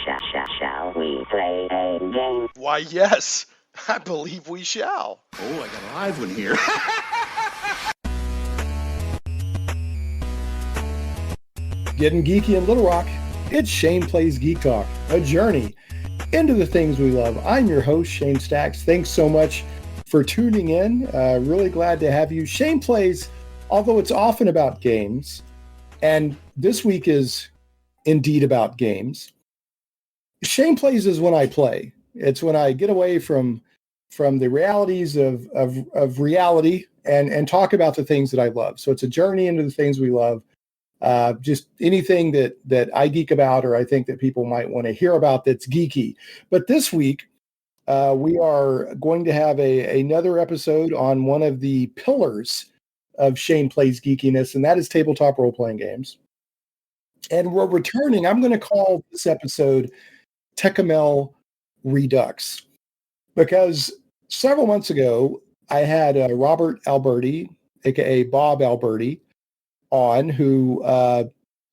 Shall we play a game? Why, yes, I believe we shall. Oh, I got a live one here. Getting geeky in Little Rock, it's Shane Plays Geek Talk, a journey into the things we love. I'm your host, Shane Stacks. Thanks so much for tuning in. Really glad to have you. Shane Plays, although it's often about games, and this week is indeed about games. Shane Plays is when I play. It's when I get away from the realities of reality and talk about the things that I love. So it's a journey into the things we love. Just anything that I geek about or I think that people might want to hear about that's geeky. But this week, we are going to have another episode on one of the pillars of Shane Plays Geekiness, and that is tabletop role-playing games. And we're returning. I'm going to call this episode Tékumel Redux, because several months ago, I had Robert Alberti, aka Bob Alberti, on, who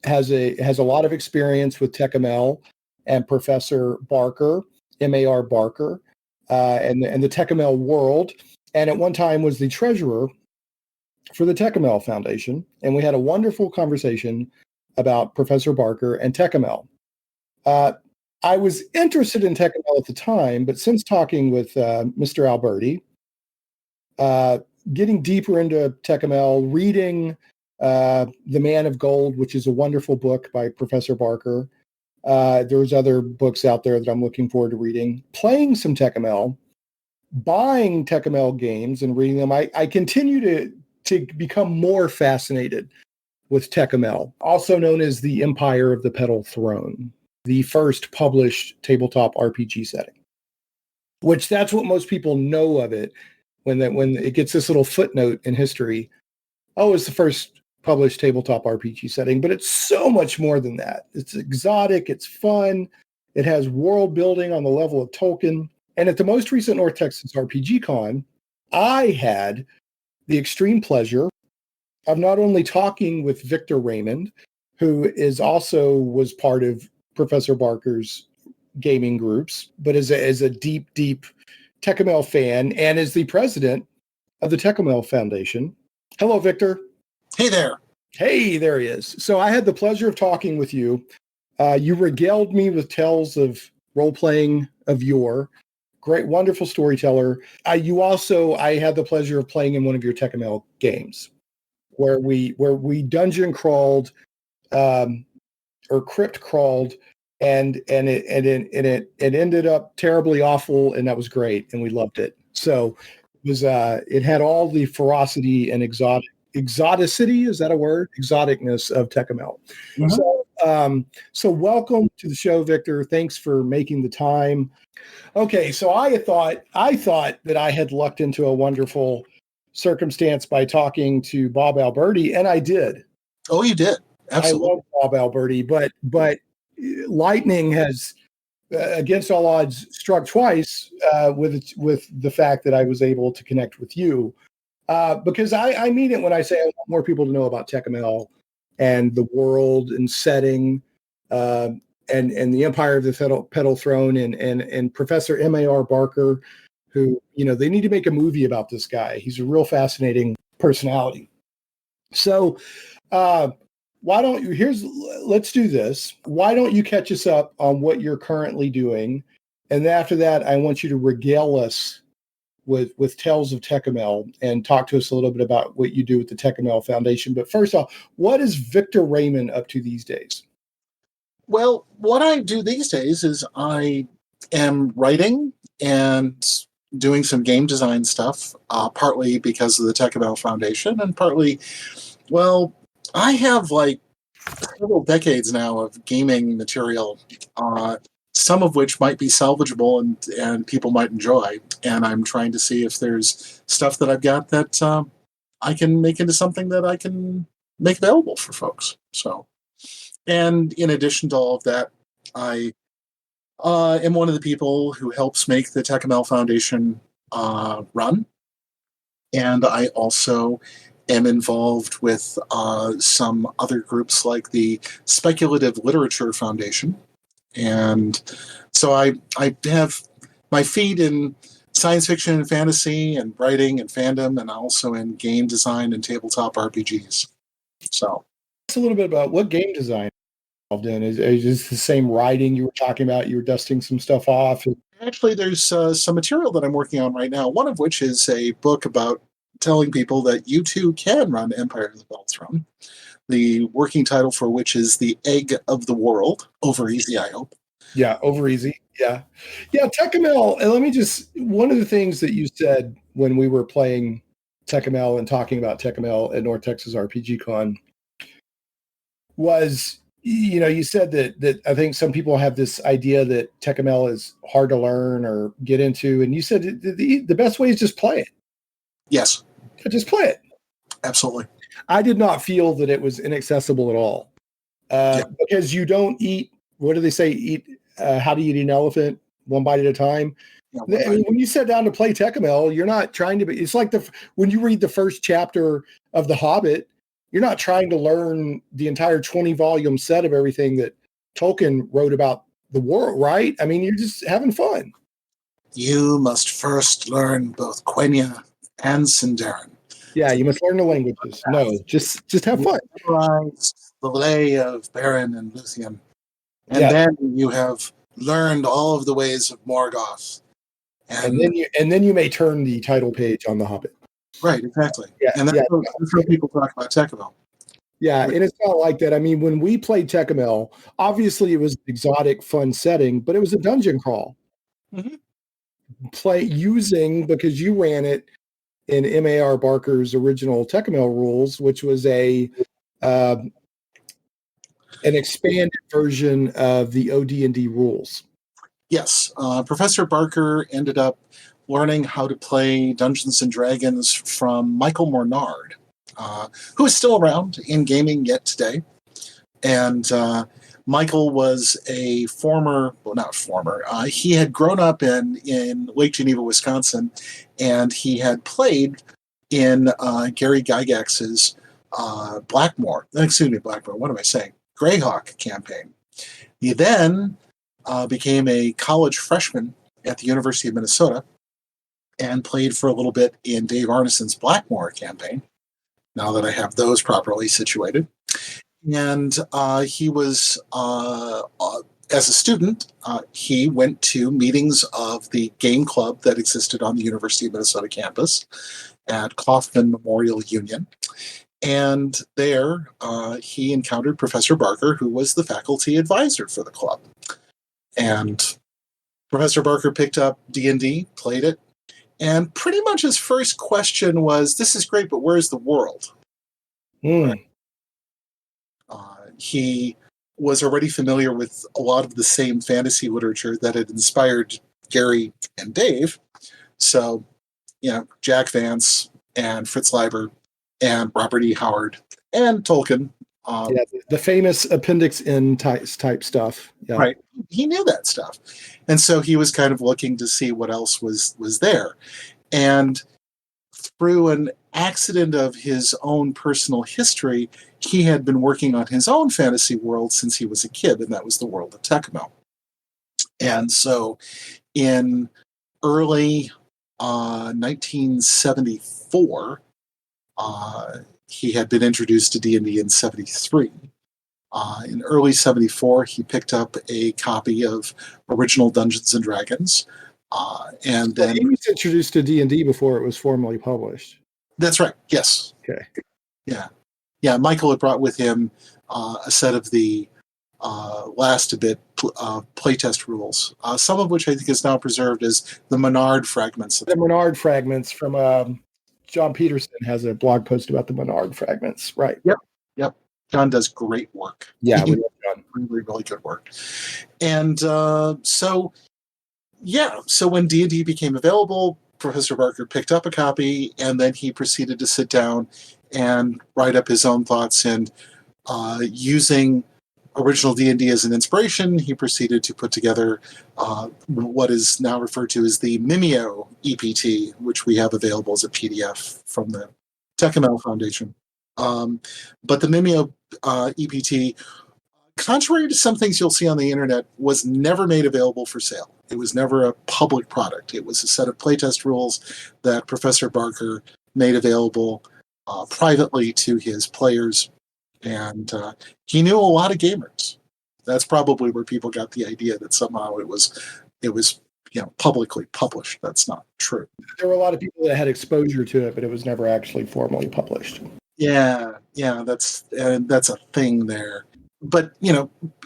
has a lot of experience with Tékumel and Professor Barker, M.A.R. Barker, and the Tékumel world, and at one time was the treasurer for the Tékumel Foundation. And we had a wonderful conversation about Professor Barker and Tékumel. I was interested in Tékumel at the time, but since talking with Mr. Alberti, getting deeper into Tékumel, reading The Man of Gold, which is a wonderful book by Professor Barker. There's other books out there that I'm looking forward to reading. Playing some Tékumel, buying Tékumel games and reading them. I continue to become more fascinated with Tékumel, also known as the Empire of the Petal Throne, the first published tabletop RPG setting, which that's what most people know of it when it gets this little footnote in history. Oh, it's the first published tabletop RPG setting, but it's so much more than that. It's exotic, it's fun, it has world building on the level of Tolkien. And at the most recent North Texas RPG Con, I had the extreme pleasure of not only talking with Victor Raymond, who was part of Professor Barker's gaming groups, but is a deep Tékumel fan and is the president of the Tékumel Foundation. Hello, Victor. Hey there. Hey, there he is. So I had the pleasure of talking with you. You regaled me with tales of role-playing of yore. Great, wonderful storyteller. I had the pleasure of playing in one of your Tékumel games, where we dungeon crawled, or crypt crawled, and it ended up terribly awful, and that was great, and we loved it. So it had all the ferocity and exoticity, is that a word? Exoticness of Tékumel. Mm-hmm. So welcome to the show, Victor. Thanks for making the time. Okay, so I thought that I had lucked into a wonderful circumstance by talking to Bob Alberti, and I did. Oh, you did. Absolutely. I love Bob Alberti, but lightning has, against all odds, struck twice with the fact that I was able to connect with you. Because I mean it when I say I want more people to know about Tékumel and the world and setting, and the Empire of the Petal Throne and Professor M.A.R. Barker, who, they need to make a movie about this guy. He's a real fascinating personality. So let's do this. Why don't you catch us up on what you're currently doing? And after that, I want you to regale us with tales of Tékumel and talk to us a little bit about what you do with the Tékumel Foundation. But first off, what is Victor Raymond up to these days? Well, what I do these days is I am writing and doing some game design stuff, partly because of the Tékumel Foundation and partly, I have several decades now of gaming material, some of which might be salvageable and people might enjoy. And I'm trying to see if there's stuff that I've got that I can make into something that I can make available for folks. So, and in addition to all of that, I am one of the people who helps make the Tékumel Foundation run. And I also am involved with some other groups like the Speculative Literature Foundation And so I have my feet in science fiction and fantasy and writing and fandom, and also in game design and tabletop RPGs. So a little bit about what game design involved in. Is this the same writing you were talking about? You were dusting some stuff off. Actually, there's some material that I'm working on right now, one of which is a book about telling people that you too can run Empire of the Petal Throne. The working title for which is The Egg of the World. Over easy, I hope. Yeah, over easy. Yeah. Tékumel. And let me just, one of the things that you said when we were playing Tékumel and talking about Tékumel at North Texas RPG Con was, you said that I think some people have this idea that Tékumel is hard to learn or get into, and you said the best way is just play it. Yes. Just play it. Absolutely. I did not feel that it was inaccessible at all, because you don't eat. What do they say? How to eat an elephant one bite at a time. Yeah, I mean, when you sit down to play Tékumel, you're not trying to be. It's like when you read the first chapter of The Hobbit, you're not trying to learn the entire 20-volume set of everything that Tolkien wrote about the world, right? I mean, you're just having fun. You must first learn both Quenya and Sindarin. Yeah, you must learn the languages. No, just have fun. Memorize the lay of Beren and Luthien. And then you have learned all of the ways of Morgoth. And then you may turn the title page on The Hobbit. Right, exactly. Yeah, and that's how people talk about Tékumel. Yeah, and it's not like that. I mean, when we played Tékumel, obviously it was an exotic, fun setting, but it was a dungeon crawl. Mm-hmm. Because you ran it in M.A.R. Barker's original Tékumel rules, which was an expanded version of the OD&D rules. Yes, Professor Barker ended up learning how to play Dungeons and Dragons from Michael Mornard, who is still around in gaming yet today. And Michael was he had grown up in Lake Geneva, Wisconsin, and he had played in Gary Gygax's Greyhawk campaign. He then became a college freshman at the University of Minnesota and played for a little bit in Dave Arneson's Blackmoor campaign, now that I have those properly situated. And he was, as a student, he went to meetings of the game club that existed on the University of Minnesota campus at Kaufman Memorial Union. And there he encountered Professor Barker, who was the faculty advisor for the club. And Professor Barker picked up D&D, played it, and pretty much his first question was, "This is great, but where's the world?" Right. He was already familiar with a lot of the same fantasy literature that had inspired Gary and Dave. So, Jack Vance and Fritz Leiber and Robert E. Howard and Tolkien. The famous Appendix N type stuff. Yeah. Right. He knew that stuff. And so he was kind of looking to see what else was there. And through an accident of his own personal history, he had been working on his own fantasy world since he was a kid, and that was the world of Tékumel. And so in early 1974, he had been introduced to D&D in 73. In early 74, he picked up a copy of original Dungeons and Dragons. And then he was introduced to D&D before it was formally published. That's right. Yes. Okay. Yeah. Michael had brought with him a set of the last a bit playtest rules, some of which I think is now preserved as the Menard fragments. The Menard fragments from John Peterson has a blog post about the Menard fragments. Right. Yep. John does great work. Yeah, we love John. Really, really good work. And so when D&D became available, Professor Barker picked up a copy, and then he proceeded to sit down and write up his own thoughts. And using original D&D as an inspiration, he proceeded to put together what is now referred to as the Mimeo EPT, which we have available as a PDF from the Tékumel Foundation. But the Mimeo EPT contrary to some things you'll see on the internet, was never made available for sale. It was never a public product. It was a set of playtest rules that Professor Barker made available privately to his players, and he knew a lot of gamers. That's probably where people got the idea that somehow it was publicly published. That's not true. There were a lot of people that had exposure to it, but it was never actually formally published. Yeah, that's a thing there. But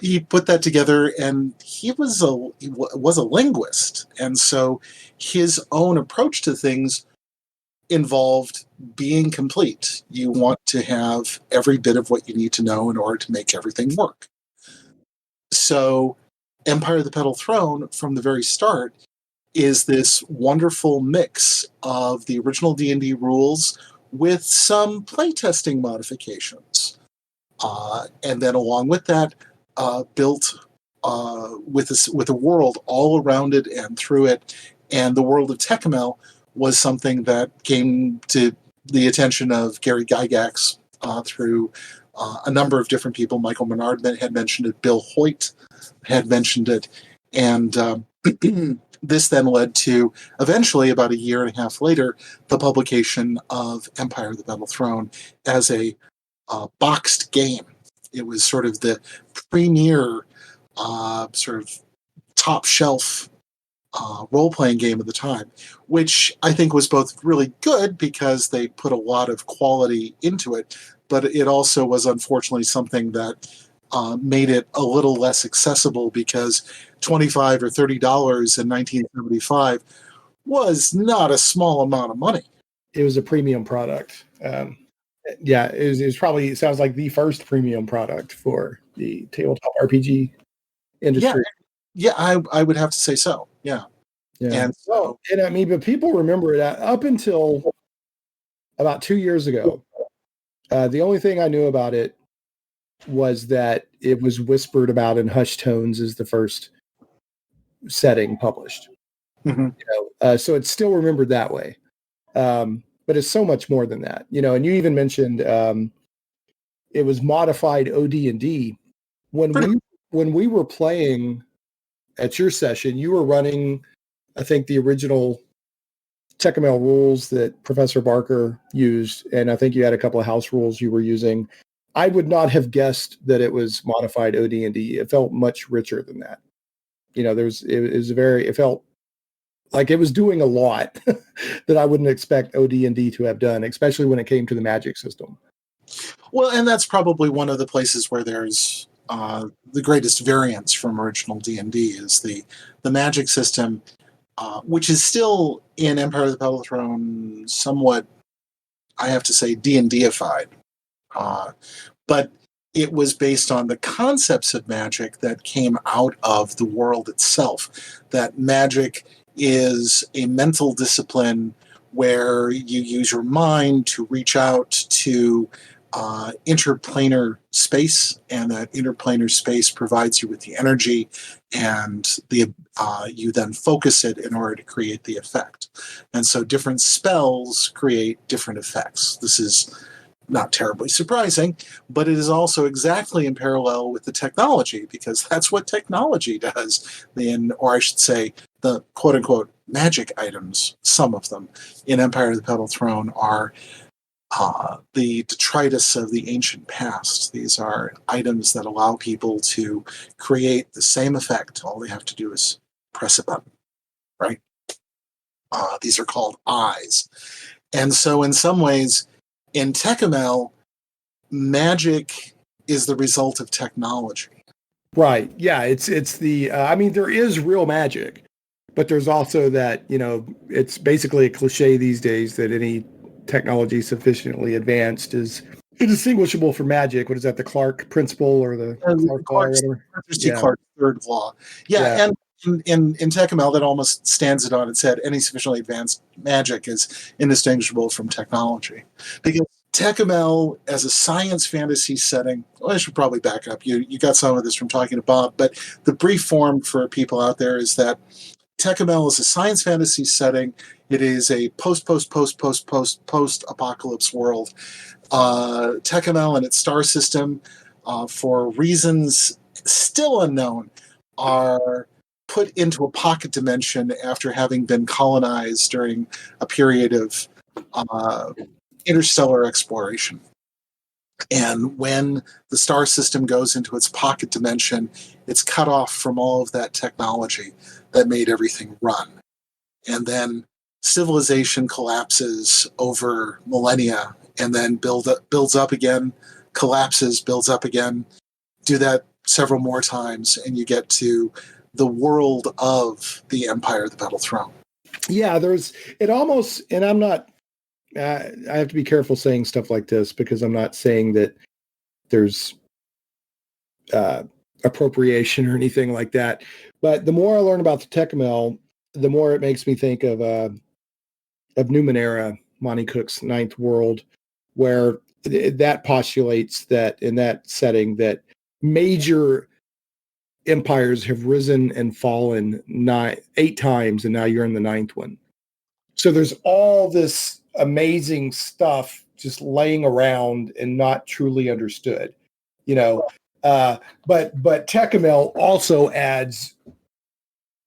he put that together, and he was a linguist, and so his own approach to things involved being complete. You want to have every bit of what you need to know in order to make everything work. So Empire of the Petal Throne, from the very start, is this wonderful mix of the original D&D rules with some playtesting modifications. And then along with that, built with a world all around it and through it. And the world of Tékumel was something that came to the attention of Gary Gygax through a number of different people. Michael Menard had mentioned it. Bill Hoyt had mentioned it. And this then led to, eventually, about a year and a half later, the publication of Empire of the Petal Throne as a boxed game. It was sort of the premier, sort of top-shelf role-playing game of the time, which I think was both really good because they put a lot of quality into it, but it also was unfortunately something that made it a little less accessible because $25 or $30 in 1975 was not a small amount of money. It was a premium product. It was probably, it sounds like the first premium product for the tabletop RPG industry. Yeah, I would have to say so. Yeah. And so, but people remember it up until about 2 years ago. The only thing I knew about it was that it was whispered about in hushed tones as the first setting published. Mm-hmm. So it's still remembered that way. But it's so much more than that, and you even mentioned it was modified OD&D. When we were playing at your session, you were running, I think, the original Tékumel rules that Professor Barker used, and I think you had a couple of house rules you were using. I would not have guessed that it was modified OD&D. It felt much richer than that. It felt like it was doing a lot that I wouldn't expect OD&D to have done, especially when it came to the magic system. Well, and that's probably one of the places where there's the greatest variance from original D&D is the magic system, which is still in Empire of the Petal Throne somewhat, I have to say, D&D-ified. But it was based on the concepts of magic that came out of the world itself, that magic is a mental discipline where you use your mind to reach out to interplanar space, and that interplanar space provides you with the energy, and you then focus it in order to create the effect. And so different spells create different effects. This is not terribly surprising, but it is also exactly in parallel with the technology, because that's what technology does. Or I should say, the quote-unquote magic items, some of them, in Empire of the Petal Throne are the detritus of the ancient past. These are items that allow people to create the same effect. All they have to do is press a button, right? These are called eyes. And so in some ways, in Tékumel, magic is the result of technology. Right. Yeah. It's the, there is real magic, but there's also that, it's basically a cliche these days that any technology sufficiently advanced is indistinguishable from magic. What is that? The Clark principle or the Clark law or whatever? Clark's third law. Yeah. And in Tékumel, that almost stands it on its head. Any sufficiently advanced magic is indistinguishable from technology. Because Tékumel, as a science fantasy setting, I should probably back up. You got some of this from talking to Bob, but the brief form for people out there is that Tékumel is a science fantasy setting. It is a post-apocalypse world. Tékumel and its star system, for reasons still unknown, are put into a pocket dimension after having been colonized during a period of interstellar exploration. And when the star system goes into its pocket dimension, it's cut off from all of that technology that made everything run. And then civilization collapses over millennia and then builds up again, collapses, builds up again. Do that several more times, and you get to the world of the Empire of the Petal Throne. Yeah, it almost, and I'm not, I have to be careful saying stuff like this because I'm not saying that there's appropriation or anything like that. But the more I learn about the Tékumel, the more it makes me think of Numenera, Monty Cook's Ninth World, where that postulates that in that setting that major empires have risen and fallen 8 times, and now you're in the 9th one. So there's all this amazing stuff just laying around and not truly understood, but Tékumel also adds,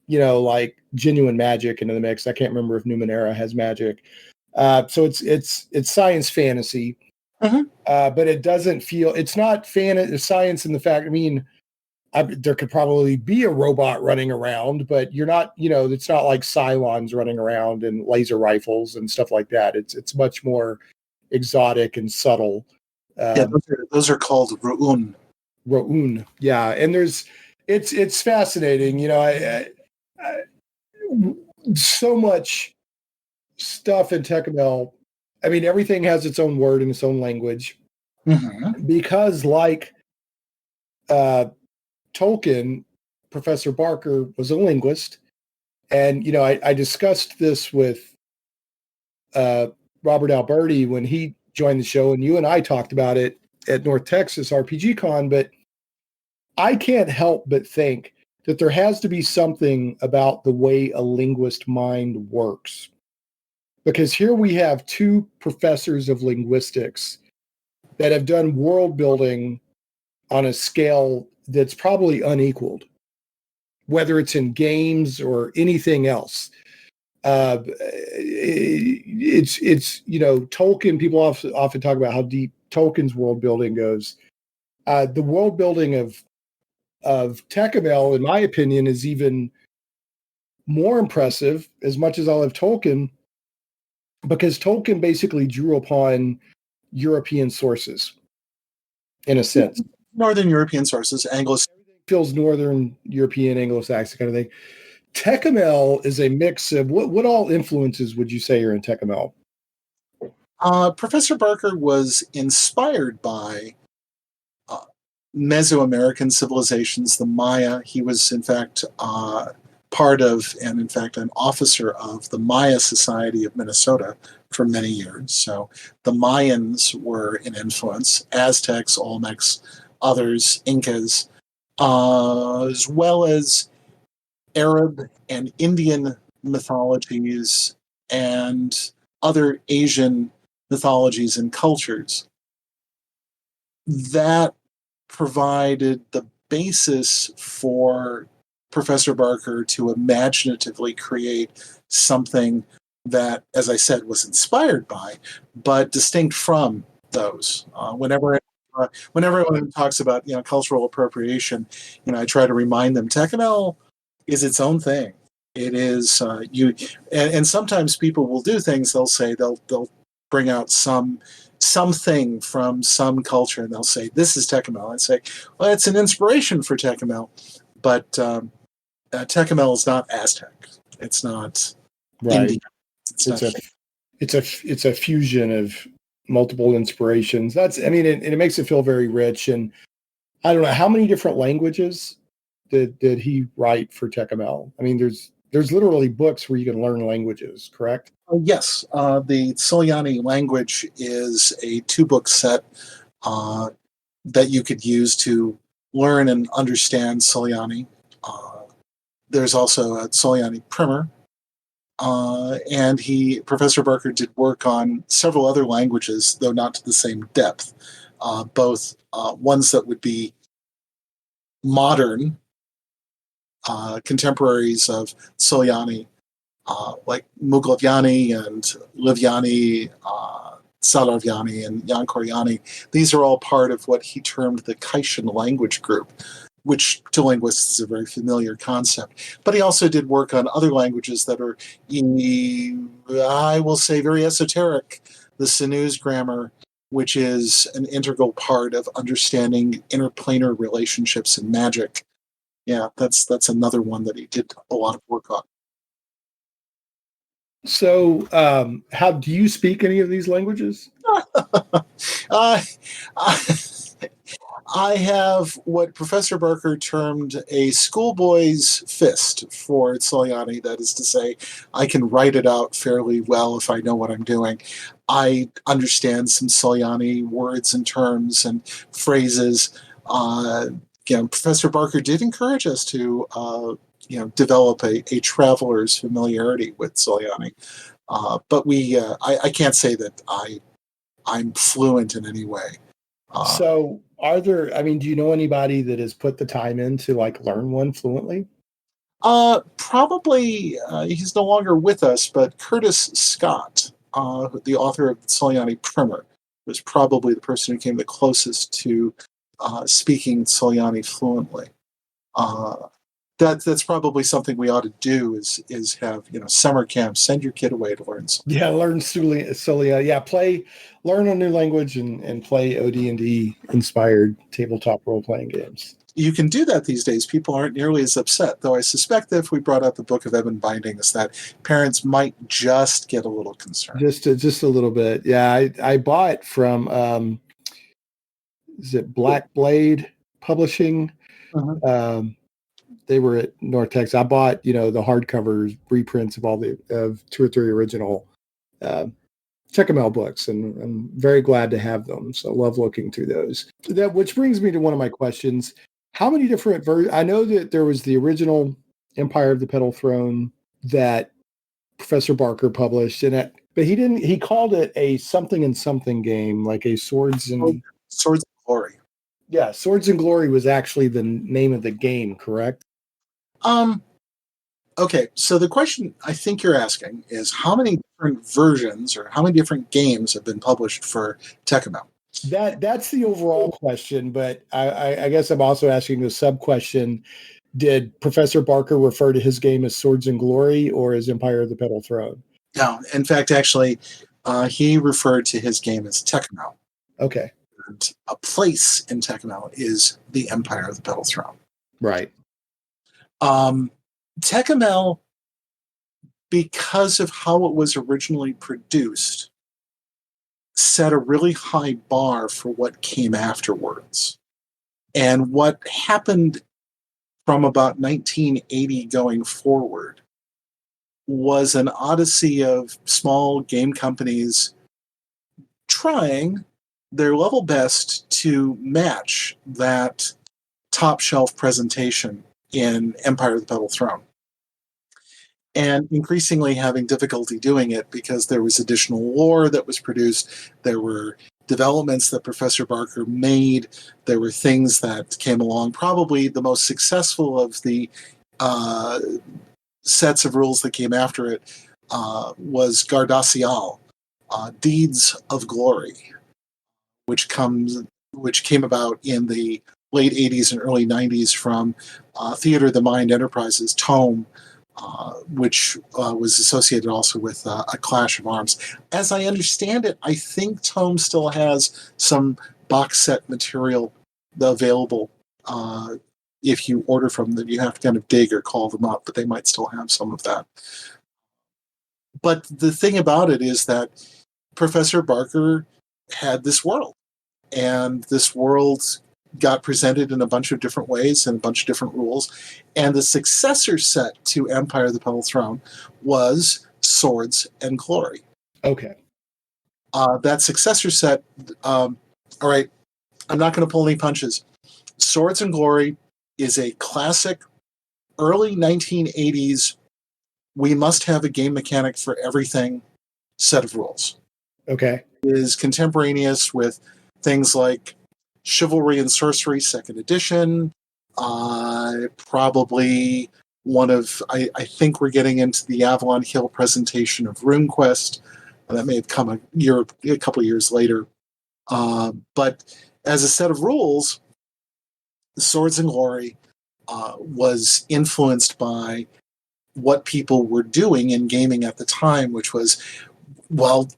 like genuine magic into the mix. I can't remember if Numenera has magic. So it's science fantasy, but it doesn't feel, it's not science in the fact, there could probably be a robot running around, but you're not, it's not like Cylons running around and laser rifles and stuff like that. It's much more exotic and subtle. Those are called Ru'un. Ru'un, yeah. And it's fascinating. So much stuff in Tékumel. Everything has its own word and its own language. Because like Tolkien, Professor Barker was a linguist. And, I discussed this with Robert Alberti when he joined the show, and you and I talked about it at North Texas RPG Con, but I can't help but think that there has to be something about the way a linguist mind works. Because here we have 2 professors of linguistics that have done world building on a scale that's probably unequaled, whether it's in games or anything else. It's Tolkien. People often talk about how deep Tolkien's world building goes. The world building of Tékumel, in my opinion, is even more impressive. As much as I love Tolkien, because Tolkien basically drew upon European sources, in a sense. Northern European sources, feels Northern European, Anglo-Saxon kind of thing. Tékumel is a mix of what all influences would you say are in Tékumel? Professor Barker was inspired by Mesoamerican civilizations, the Maya. He was, in fact, part of, and in fact, an officer of the Maya Society of Minnesota for many years. So the Mayans were an influence, Aztecs, Olmecs, others, Incas, as well as Arab and Indian mythologies and other Asian mythologies and cultures. That provided the basis for Professor Barker to imaginatively create something that, as I said, was inspired by, but distinct from those. Whenever anyone talks about cultural appropriation, I try to remind them Tékumel is its own thing. It is and sometimes people will do things. They'll say they'll bring out something from some culture, and they'll say this is Tékumel. I'd say, well, it's an inspiration for Tékumel, but Tékumel is not Aztec. It's not Indian. It's a fusion of multiple inspirations. It makes it feel very rich. And I don't know how many different languages did he write for Tékumel. There's literally books where you can learn languages, correct? Yes. The Suliani language is a 2-book set that you could use to learn and understand Suliani. There's also a Suliani primer. And Professor Barker did work on several other languages, though not to the same depth. Both ones that would be modern contemporaries of Solyani, like Muglavyani and Livyani, Salavyani and Jan Koryani. These are all part of what he termed the Kaishan language group, which to linguists is a very familiar concept. But he also did work on other languages that are, I will say, very esoteric. The Sinus grammar, which is an integral part of understanding interplanar relationships in magic. Yeah, that's another one that he did a lot of work on. So, how do you speak any of these languages? I have what Professor Barker termed a schoolboy's fist for Solyani. That is to say, I can write it out fairly well if I know what I'm doing. I understand some Solyani words and terms and phrases. Professor Barker did encourage us to develop a traveler's familiarity with Solyani. But I can't say that I'm fluent in any way. So do you know anybody that has put the time in to learn one fluently? Probably he's no longer with us, but Curtis Scott, the author of the Solyani Primer, was probably the person who came the closest to speaking Solyani fluently. That's probably something we ought to do is have summer camps. Send your kid away to learn something. Yeah, learn Solyani. Yeah, learn a new language and play OD&D inspired tabletop role playing games. You can do that these days. People aren't nearly as upset, though I suspect that if we brought out the Book of Ebon Bindings, that parents might just get a little concerned. Just a little bit. Yeah, I bought from is it Black Blade Publishing? Uh-huh. They were at North Texas. I bought, the hardcover reprints of of 2 or 3 original Tékumel books, and I'm very glad to have them. So I love looking through those. Which brings me to one of my questions. How many different versions? I know that there was the original Empire of the Petal Throne that Professor Barker published, but he called it a something and something game, like a Swords and Glory. Yeah, Swords and Glory was actually the name of the game, correct? Okay, so the question I think you're asking is how many different versions or how many different games have been published for Tékumel? That's the overall question, but I guess I'm also asking the sub-question, did Professor Barker refer to his game as Swords and Glory or as Empire of the Petal Throne? No, in fact, actually, he referred to his game as Tékumel. Okay. And a place in Tékumel is the Empire of the Petal Throne. Right. Tékumel, because of how it was originally produced, set a really high bar for what came afterwards. And what happened from about 1980 going forward was an odyssey of small game companies trying their level best to match that top shelf presentation in Empire of the Petal Throne. And increasingly having difficulty doing it because there was additional lore that was produced. There were developments that Professor Barker made. There were things that came along. Probably the most successful of the sets of rules that came after it was Gardacial, Deeds of Glory, which came about in the late 80s and early 90s from Theater of the Mind Enterprises tome, which was associated also with A Clash of Arms. As I understand it, I think Tome still has some box set material available. If you order from them, you have to kind of dig or call them up, but they might still have some of that. But the thing about it is that Professor Barker had this world, and this world got presented in a bunch of different ways and a bunch of different rules. And the successor set to Empire of the Petal Throne was Swords and Glory. Okay. That successor set, all right, I'm not going to pull any punches. Swords and Glory is a classic early 1980s, we must have a game mechanic for everything set of rules. Okay. It is contemporaneous with things like Chivalry and Sorcery 2nd edition, Probably one of, I think we're getting into the Avalon Hill presentation of RuneQuest. That may have come a couple of years later. But as a set of rules, Swords and Glory was influenced by what people were doing in gaming at the time, which was, well,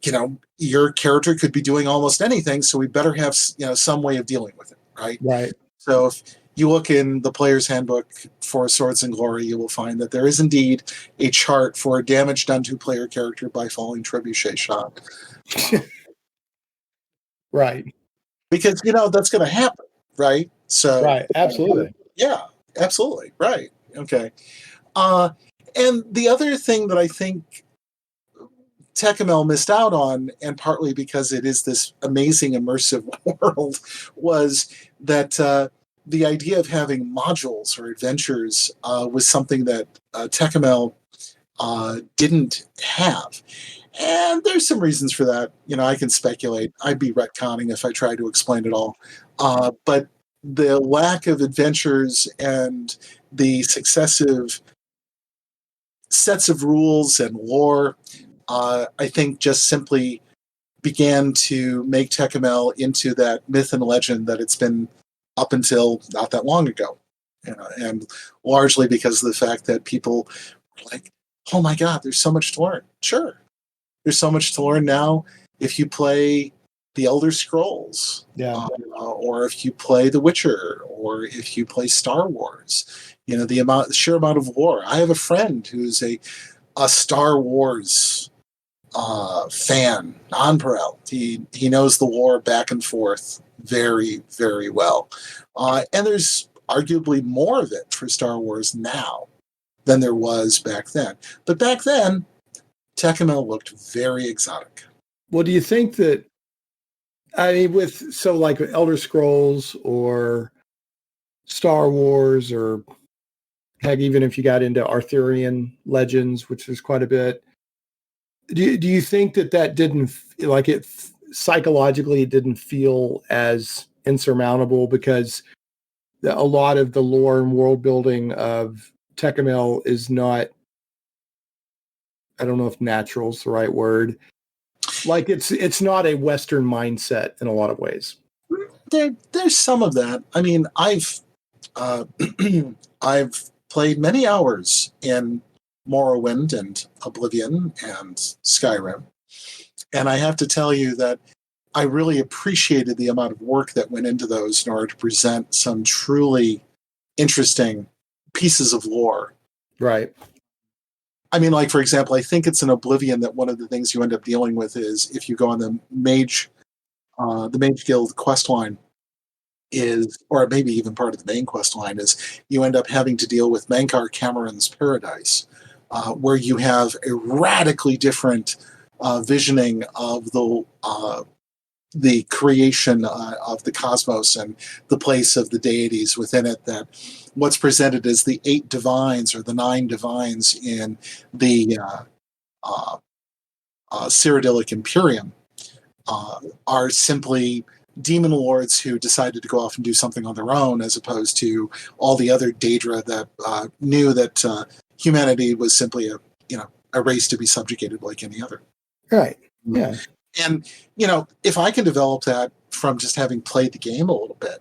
your character could be doing almost anything, so we better have some way of dealing with it, right? Right. So if you look in the player's handbook for Swords and Glory, you will find that there is indeed a chart for damage done to player character by falling trebuchet shot. Right. Because, that's going to happen, right? So, right. Absolutely. Yeah, absolutely. Right. Okay. And the other thing that I think Tékumel missed out on, and partly because it is this amazing immersive world, was that the idea of having modules or adventures was something that Tékumel didn't have. And there's some reasons for that. I can speculate. I'd be retconning if I tried to explain it all. But the lack of adventures and the successive sets of rules and lore, I think just simply began to make Tékumel into that myth and legend that it's been up until not that long ago. And largely because of the fact that people were like, oh my God, there's so much to learn. Sure. There's so much to learn now if you play the Elder Scrolls, or if you play The Witcher, or if you play Star Wars. The sheer amount of lore. I have a friend who's a Star Wars fan, nonpareil. He knows the lore back and forth very, very well. And there's arguably more of it for Star Wars now than there was back then. But back then, Tékumel looked very exotic. Well, do you think that, like Elder Scrolls or Star Wars, or heck, even if you got into Arthurian legends, which is quite a bit, do you think that didn't, psychologically, it didn't feel as insurmountable because a lot of the lore and world building of Tékumel is not, I don't know if natural is the right word. Like it's not a Western mindset in a lot of ways. There's some of that. I mean, I've played many hours in Morrowind and Oblivion and Skyrim, and I have to tell you that I really appreciated the amount of work that went into those in order to present some truly interesting pieces of lore. Right. I mean, like, for example, I think it's in Oblivion that one of the things you end up dealing with is if you go on the Mage Guild quest line is, or maybe even part of the main quest line is, you end up having to deal with Mankar Cameron's Paradise, where you have a radically different visioning of the creation of the cosmos and the place of the deities within it. That what's presented as the 8 divines or the 9 divines in the Cyrodiilic Imperium are simply demon lords who decided to go off and do something on their own, as opposed to all the other Daedra that knew that humanity was simply a race to be subjugated like any other. Right. Yeah. And, if I can develop that from just having played the game a little bit,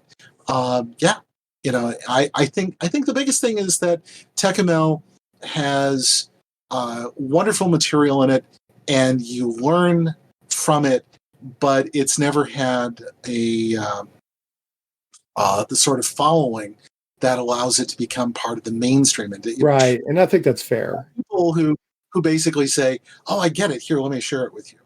I think the biggest thing is that Tékumel has wonderful material in it, and you learn from it, but it's never had the sort of following that allows it to become part of the mainstream. Right, and I think that's fair. People who basically say, "Oh, I get it. Here, let me share it with you."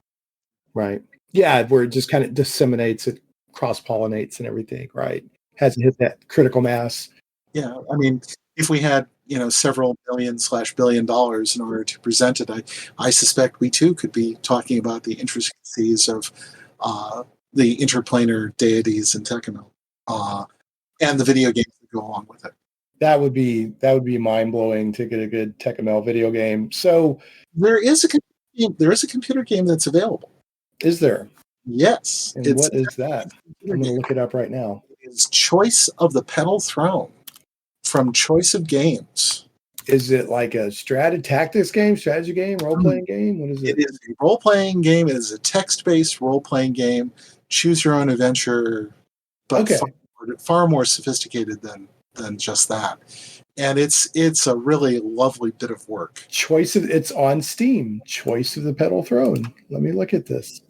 Right. Yeah, where it just kind of disseminates, it cross-pollinates and everything, right? Hasn't hit that critical mass. Yeah, I mean, if we had, several $1 billion in order to present it, I suspect we too could be talking about the intricacies of the interplanar deities in Tékumel, and the video games that go along with it. That would be mind-blowing to get a good Tékumel video game. So there is a computer game that's available. Is there? Yes. And what is that? I'm going to look it up right now. It's Choice of the Petal Throne. from Choice of Games. Is it like a tactics game, strategy game, role-playing game? What is it? It is a role-playing game. It is a text-based role-playing game. Choose your own adventure, but far more sophisticated than just that. And it's a really lovely bit of work. It's on Steam. Choice of the Petal Throne. Let me look at this.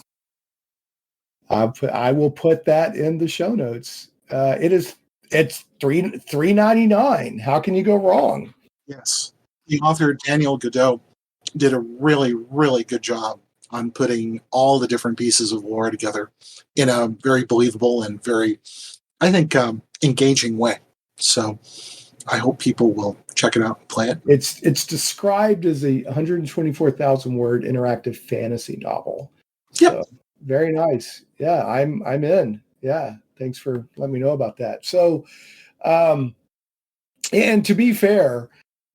I will put that in the show notes. It's $3.99. How can you go wrong? Yes. The author, Daniel Godot, did a really, really good job on putting all the different pieces of lore together in a very believable and very, I think, engaging way. So I hope people will check it out and play it. It's described as a 124,000 word interactive fantasy novel. Yep. So, very nice. Yeah, I'm in. Yeah. Thanks for letting me know about that. So, and to be fair,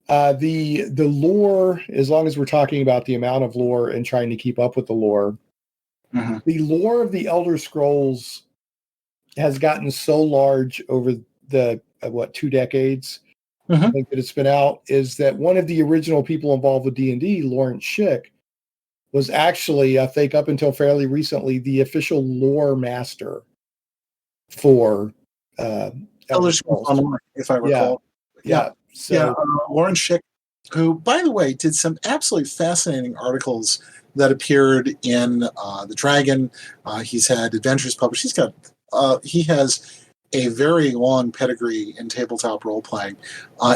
the lore, as long as we're talking about the amount of lore and trying to keep up with the lore, the lore of the Elder Scrolls has gotten so large over the 2 decades. I think that it's been out, is that one of the original people involved with D&D, Lawrence Schick, was actually, I think up until fairly recently, the official lore master for Elder Scrolls, if I recall. Yeah. So, Lawrence Schick, who, by the way, did some absolutely fascinating articles that appeared in The Dragon. He's had adventures published. He has a very long pedigree in tabletop role-playing.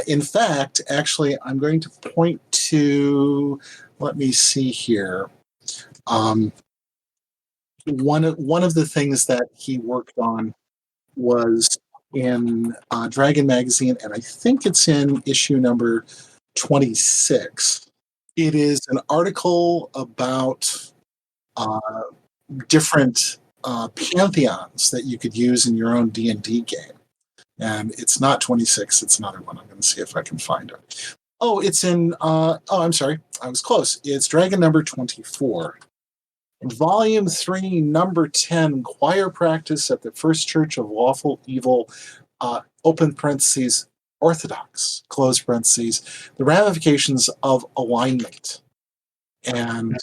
In fact, actually, I'm going to point to, let me see here. One of the things that he worked on was in Dragon Magazine, and I think it's in issue number 26. It is an article about different pantheons that you could use in your own D&D game. And it's not 26, it's another one. I'm going to see if I can find it. Oh, it's in, I'm sorry, I was close. It's Dragon number 24. Volume 3, number 10, Choir Practice at the First Church of Lawful Evil, open parentheses, Orthodox, close parentheses, the ramifications of alignment. And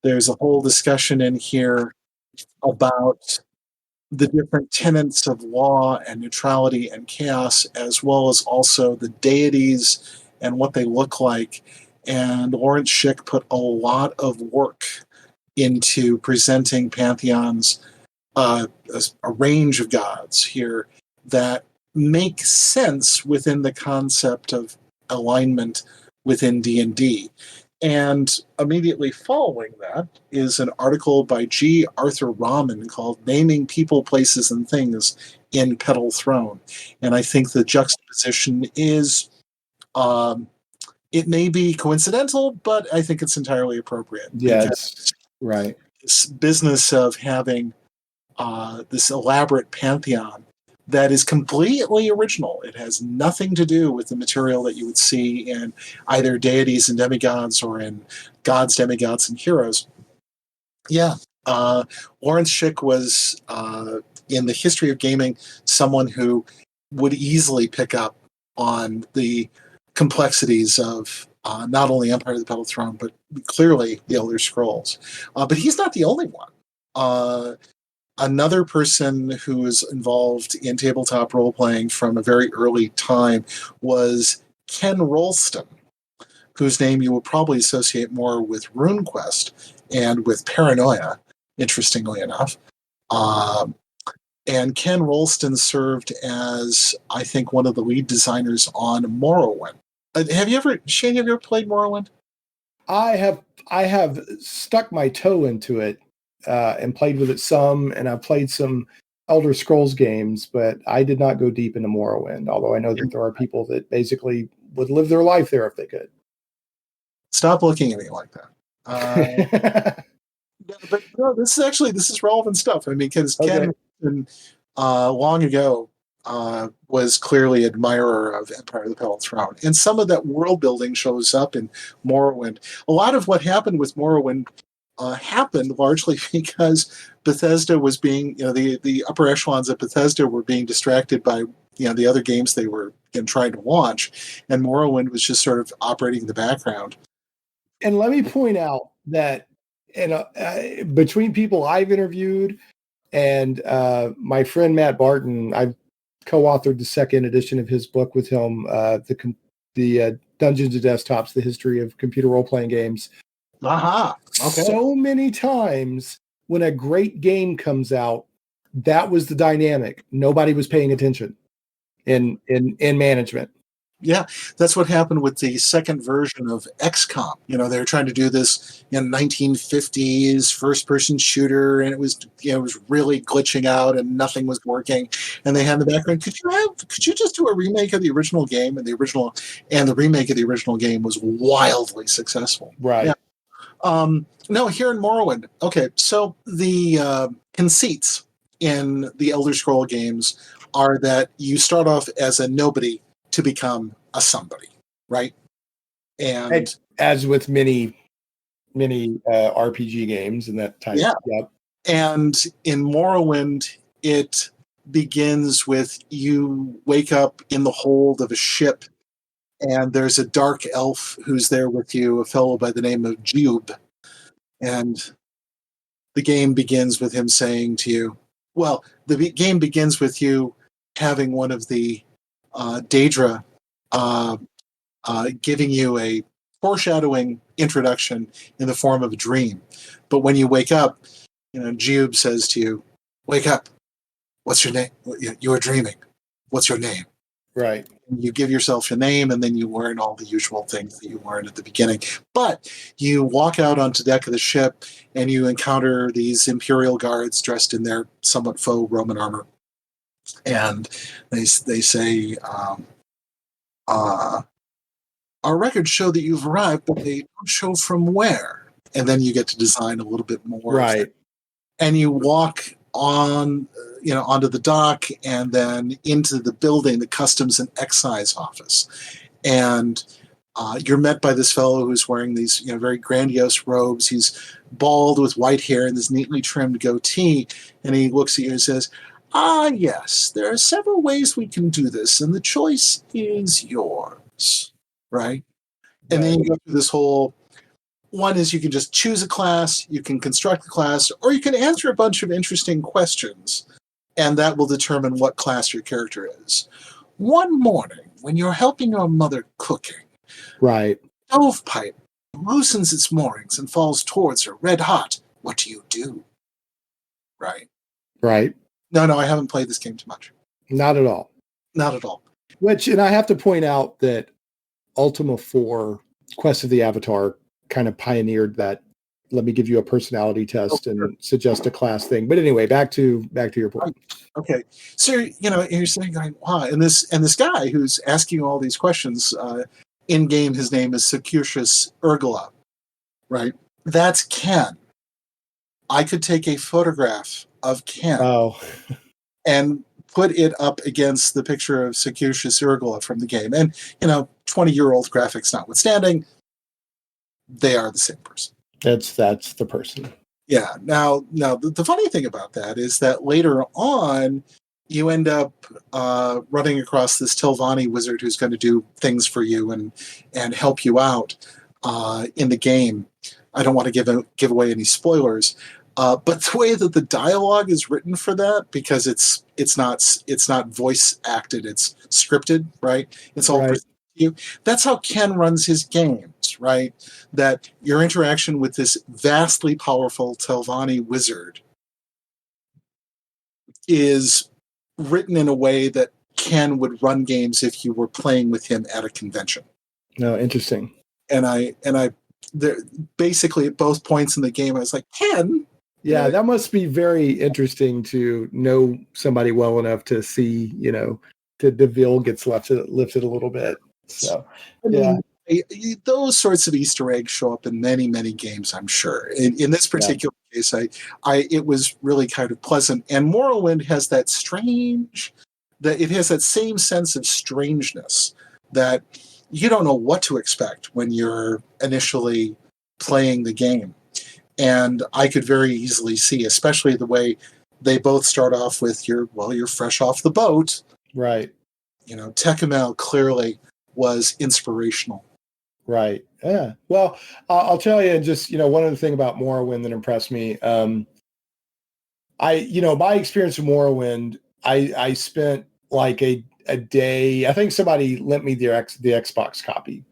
there's a whole discussion in here about the different tenets of law and neutrality and chaos, as well as also the deities and what they look like. And Lawrence Schick put a lot of work into presenting pantheons, a range of gods here that make sense within the concept of alignment within D&D. And immediately following that is an article by G. Arthur Rahman called Naming People, Places, and Things in Petal Throne. And I think the juxtaposition is, it may be coincidental, but I think it's entirely appropriate. Yes, right. This business of having this elaborate pantheon that is completely original. It has nothing to do with the material that you would see in either deities and demigods or in gods, demigods, and heroes. Yeah. Lawrence Schick was, in the history of gaming, someone who would easily pick up on the complexities of not only Empire of the Petal Throne, but clearly the Elder Scrolls. But he's not the only one. Another person who was involved in tabletop role-playing from a very early time was Ken Rolston, whose name you will probably associate more with RuneQuest and with Paranoia, interestingly enough. And Ken Rolston served as, I think, one of the lead designers on Morrowind. Shane, have you ever played Morrowind? I have stuck my toe into it. And played with it some, and I've played some Elder Scrolls games, but I did not go deep into Morrowind, although I know that there are people that basically would live their life there if they could. Stop looking at me like that. But no, this is relevant stuff. I mean, because Ken, long ago, was clearly an admirer of Empire of the Petal Throne. And some of that world building shows up in Morrowind. A lot of what happened with Morrowind happened largely because Bethesda was being, the upper echelons of Bethesda were being distracted by the other games they were trying to launch, and Morrowind was just sort of operating in the background. And let me point out that between people I've interviewed and my friend Matt Barton, I've co-authored the second edition of his book with him, the Dungeons and Desktops, the history of computer role-playing games. Aha. Okay. So many times when a great game comes out, that was the dynamic. Nobody was paying attention in management. Yeah, that's what happened with the second version of XCOM. They were trying to do this in 1950s first-person shooter, and it was really glitching out, and nothing was working. And they had in the background, could you just do a remake of the original game? And the remake of the original game was wildly successful. Right. Yeah. No, here in Morrowind. Okay, so the conceits in the Elder Scroll games are that you start off as a nobody to become a somebody, right? And as with many RPG games and that type. Yeah. Yep. And in Morrowind, it begins with you wake up in the hold of a ship, and there's a dark elf who's there with you, a fellow by the name of Jube. And the game begins with him saying to you, the game begins with you having one of the Daedra giving you a foreshadowing introduction in the form of a dream. But when you wake up, Jube says to you, "Wake up. What's your name? You are dreaming. What's your name?" Right. You give yourself your name, and then you learn all the usual things that you learn at the beginning. But you walk out onto the deck of the ship, and you encounter these Imperial guards dressed in their somewhat faux Roman armor. And they say, our records show that you've arrived, but they don't show from where. And then you get to design a little bit more. Right. And you walk on, onto the dock and then into the building, the Customs and Excise office. And you're met by this fellow who's wearing these, very grandiose robes. He's bald with white hair and this neatly trimmed goatee. And he looks at you and says, "Ah, yes, there are several ways we can do this, and the choice is yours." Right? And then you go through this whole, one is you can just choose a class, you can construct a class, or you can answer a bunch of interesting questions, and that will determine what class your character is. One morning, when you're helping your mother cooking, right, stovepipe loosens its moorings and falls towards her red hot. What do you do? Right? Right. No, I haven't played this game too much. Not at all. Not at all. And I have to point out that Ultima 4, Quest of the Avatar, kind of pioneered that. Let me give you a personality test and suggest a class thing. But anyway, back to your point. Okay, so you're saying, wow, and this guy who's asking you all these questions in game, his name is Securtius Urgula, right? That's Ken. I could take a photograph of Ken and put it up against the picture of Securtius Urgula from the game, and 20-year-old graphics notwithstanding, they are the same person. That's the person. Yeah. Now the funny thing about that is that later on, you end up running across this Telvanni wizard who's going to do things for you and help you out in the game. I don't want to give away any spoilers, but the way that the dialogue is written for that, because it's not voice acted, it's scripted, right? It's all right. You. That's how Ken runs his games, right? That your interaction with this vastly powerful Telvanni wizard is written in a way that Ken would run games if you were playing with him at a convention. No, interesting. And I basically at both points in the game, I was like, Ken. Yeah, that must be very interesting to know somebody well enough to see, the veil gets lifted a little bit. So, yeah. Those sorts of Easter eggs show up in many, many games, I'm sure. In this particular case, it was really kind of pleasant. And Morrowind has that it has that same sense of strangeness that you don't know what to expect when you're initially playing the game. And I could very easily see, especially the way they both start off with you're fresh off the boat. Right. Tékumel clearly was inspirational. Right. Yeah. Well, I'll tell you just, one other thing about Morrowind that impressed me. My experience with Morrowind, I spent like a day. I think somebody lent me the Xbox copy,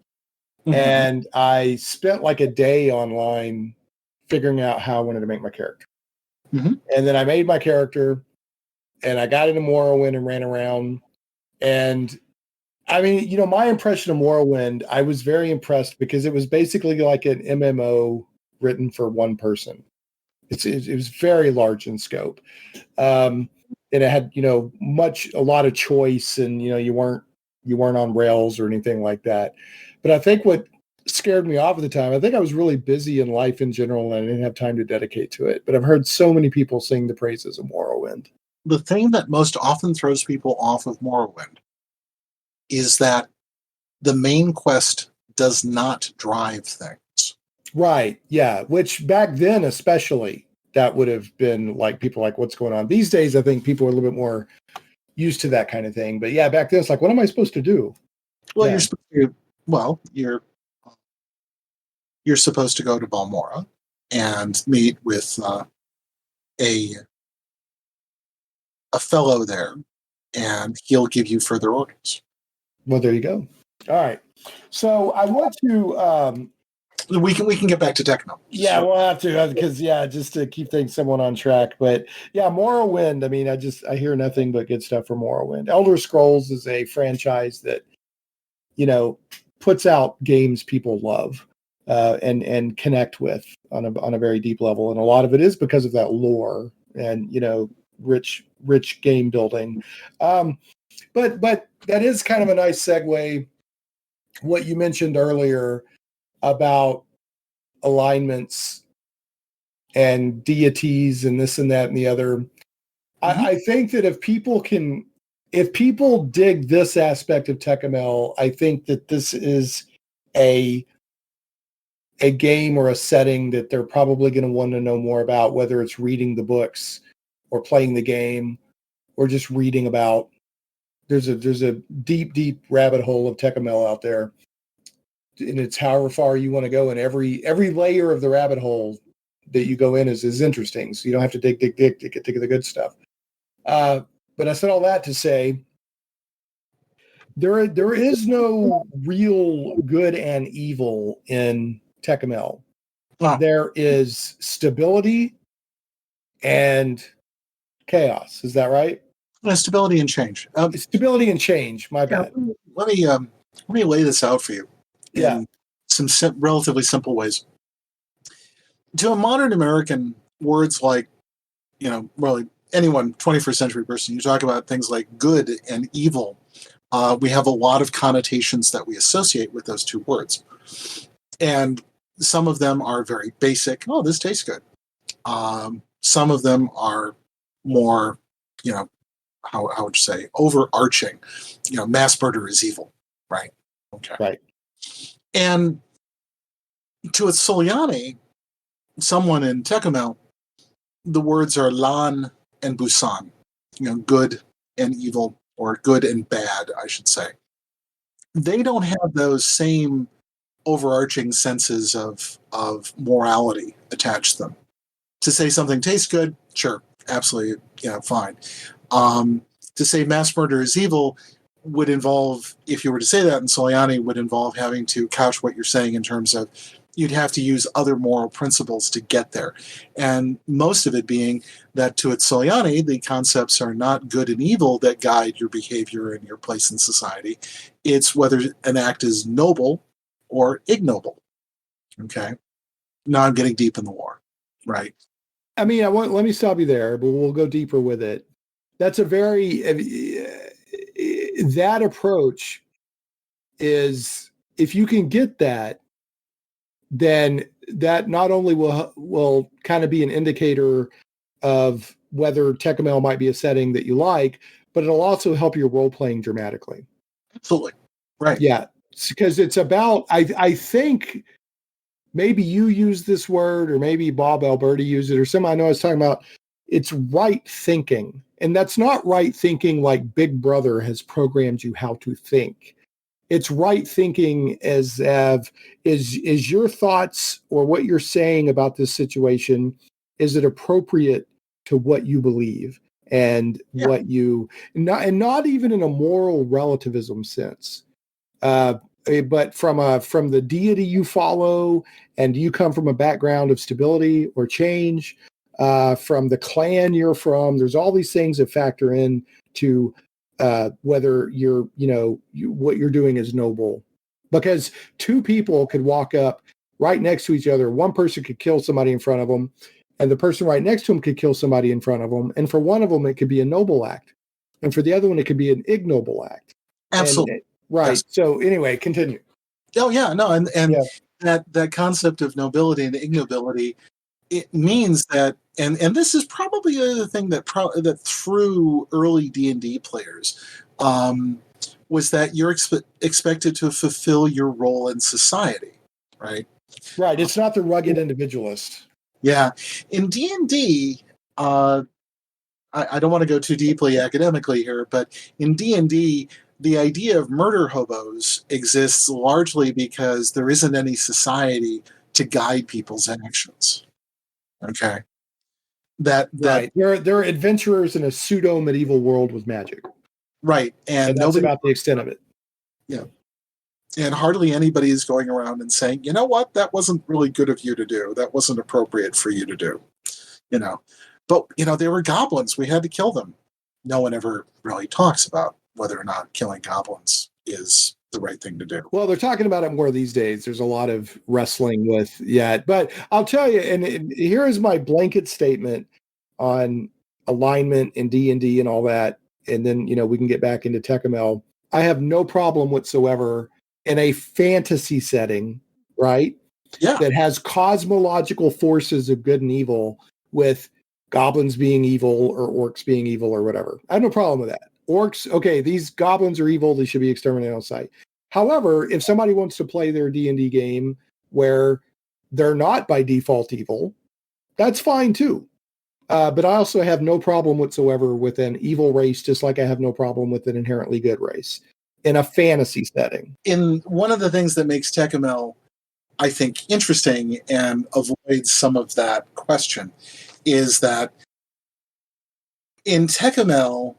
and I spent like a day online figuring out how I wanted to make my character. And then I made my character, and I got into Morrowind and ran around. And I mean, my impression of Morrowind, I was very impressed because it was basically like an MMO written for one person. It was very large in scope. And it had, a lot of choice, and, you weren't on rails or anything like that. But I think what scared me off at the time, I think I was really busy in life in general, and I didn't have time to dedicate to it. But I've heard so many people sing the praises of Morrowind. The thing that most often throws people off of Morrowind is that the main quest does not drive things. Right. Yeah. Which back then, especially, that would have been like people like, what's going on? These days, I think people are a little bit more used to that kind of thing. But yeah, back then it's like, what am I supposed to do? Well, you're supposed to go to Balmora and meet with a fellow there, and he'll give you further orders. Well, there you go. All right. So I want to. We can get back to Tékumel. Yeah, we'll have to because just to keep things somewhat on track. But yeah, Morrowind. I mean, I hear nothing but good stuff from Morrowind. Elder Scrolls is a franchise that puts out games people love and connect with on a very deep level, and a lot of it is because of that lore and rich game building. But that is kind of a nice segue. What you mentioned earlier about alignments and deities and this and that and the other. I think that if people dig this aspect of Tékumel, I think that this is a game or a setting that they're probably going to want to know more about, whether it's reading the books or playing the game or just reading about. There's a deep rabbit hole of Tékumel out there, and it's however far you want to go, and every layer of the rabbit hole that you go in is interesting. So you don't have to dig to get to the good stuff. But I said all that to say there is no real good and evil in Tékumel. There is stability and chaos. Is that right? Stability and change. Stability and change. My bad. Let me lay this out for you. In some relatively simple ways. To a modern American, words like, really anyone, 21st century person, you talk about things like good and evil. We have a lot of connotations that we associate with those two words. And some of them are very basic. Oh, this tastes good. Some of them are more, how would you say, overarching. Mass murder is evil, right? Okay. Right. And to a Soleani, someone in Tékumel, the words are Lan and Busan, good and evil, or good and bad, I should say. They don't have those same overarching senses of morality attached to them. To say something tastes good, sure, absolutely, fine. To say mass murder is evil would involve, if you were to say that in Soleani, would involve having to couch what you're saying in terms of you'd have to use other moral principles to get there. And most of it being that to its Soleani, the concepts are not good and evil that guide your behavior and your place in society. It's whether an act is noble or ignoble. Okay? Now I'm getting deep in the lore, right? I mean, let me stop you there, but we'll go deeper with it. That's a very... that approach is, if you can get that, then that not only will kind of be an indicator of whether Tékumel might be a setting that you like, but it'll also help your role playing dramatically. Absolutely. Right. Yeah. Because it's about, I think maybe you use this word, or maybe Bob Alberti used it, or I know I was talking about it's right thinking. And that's not right thinking like Big Brother has programmed you how to think. It's right thinking as is your thoughts or what you're saying about this situation, is it appropriate to what you believe and what you not even in a moral relativism sense, but from the deity you follow, and you come from a background of stability or change, from the clan you're from. There's all these things that factor in to whether what you're doing is noble, because two people could walk up right next to each other. One person could kill somebody in front of them, and the person right next to him could kill somebody in front of them. And for one of them, it could be a noble act, and for the other one, it could be an ignoble act. Absolutely. Right. Yes. So anyway, continue. Oh yeah, no, and that concept of nobility and ignobility, it means that, and this is probably the other thing that that threw early D&D players, was that you're expected to fulfill your role in society, right? Right. It's not the rugged individualist. Yeah. In D&D, I don't want to go too deeply academically here, but in D&D, the idea of murder hobos exists largely because there isn't any society to guide people's actions. Okay. Right. They're adventurers in a pseudo medieval world with magic. Right. And that's about the extent of it. Yeah. And hardly anybody is going around and saying, you know what, that wasn't really good of you to do. That wasn't appropriate for you to do. But they were goblins. We had to kill them. No one ever really talks about whether or not killing goblins is the right thing to do. Well, they're talking about it more these days. There's a lot of wrestling with but I'll tell you, and here is my blanket statement on alignment and D&D and all that. And then, we can get back into Tékumel. I have no problem whatsoever in a fantasy setting, right? Yeah. That has cosmological forces of good and evil, with goblins being evil or orcs being evil or whatever. I have no problem with that. Orcs, okay, these goblins are evil. They should be exterminated on sight. However, if somebody wants to play their D&D game where they're not by default evil, that's fine too. But I also have no problem whatsoever with an evil race, just like I have no problem with an inherently good race in a fantasy setting. In one of the things that makes Tékumel, I think, interesting and avoids some of that question is that in Tékumel,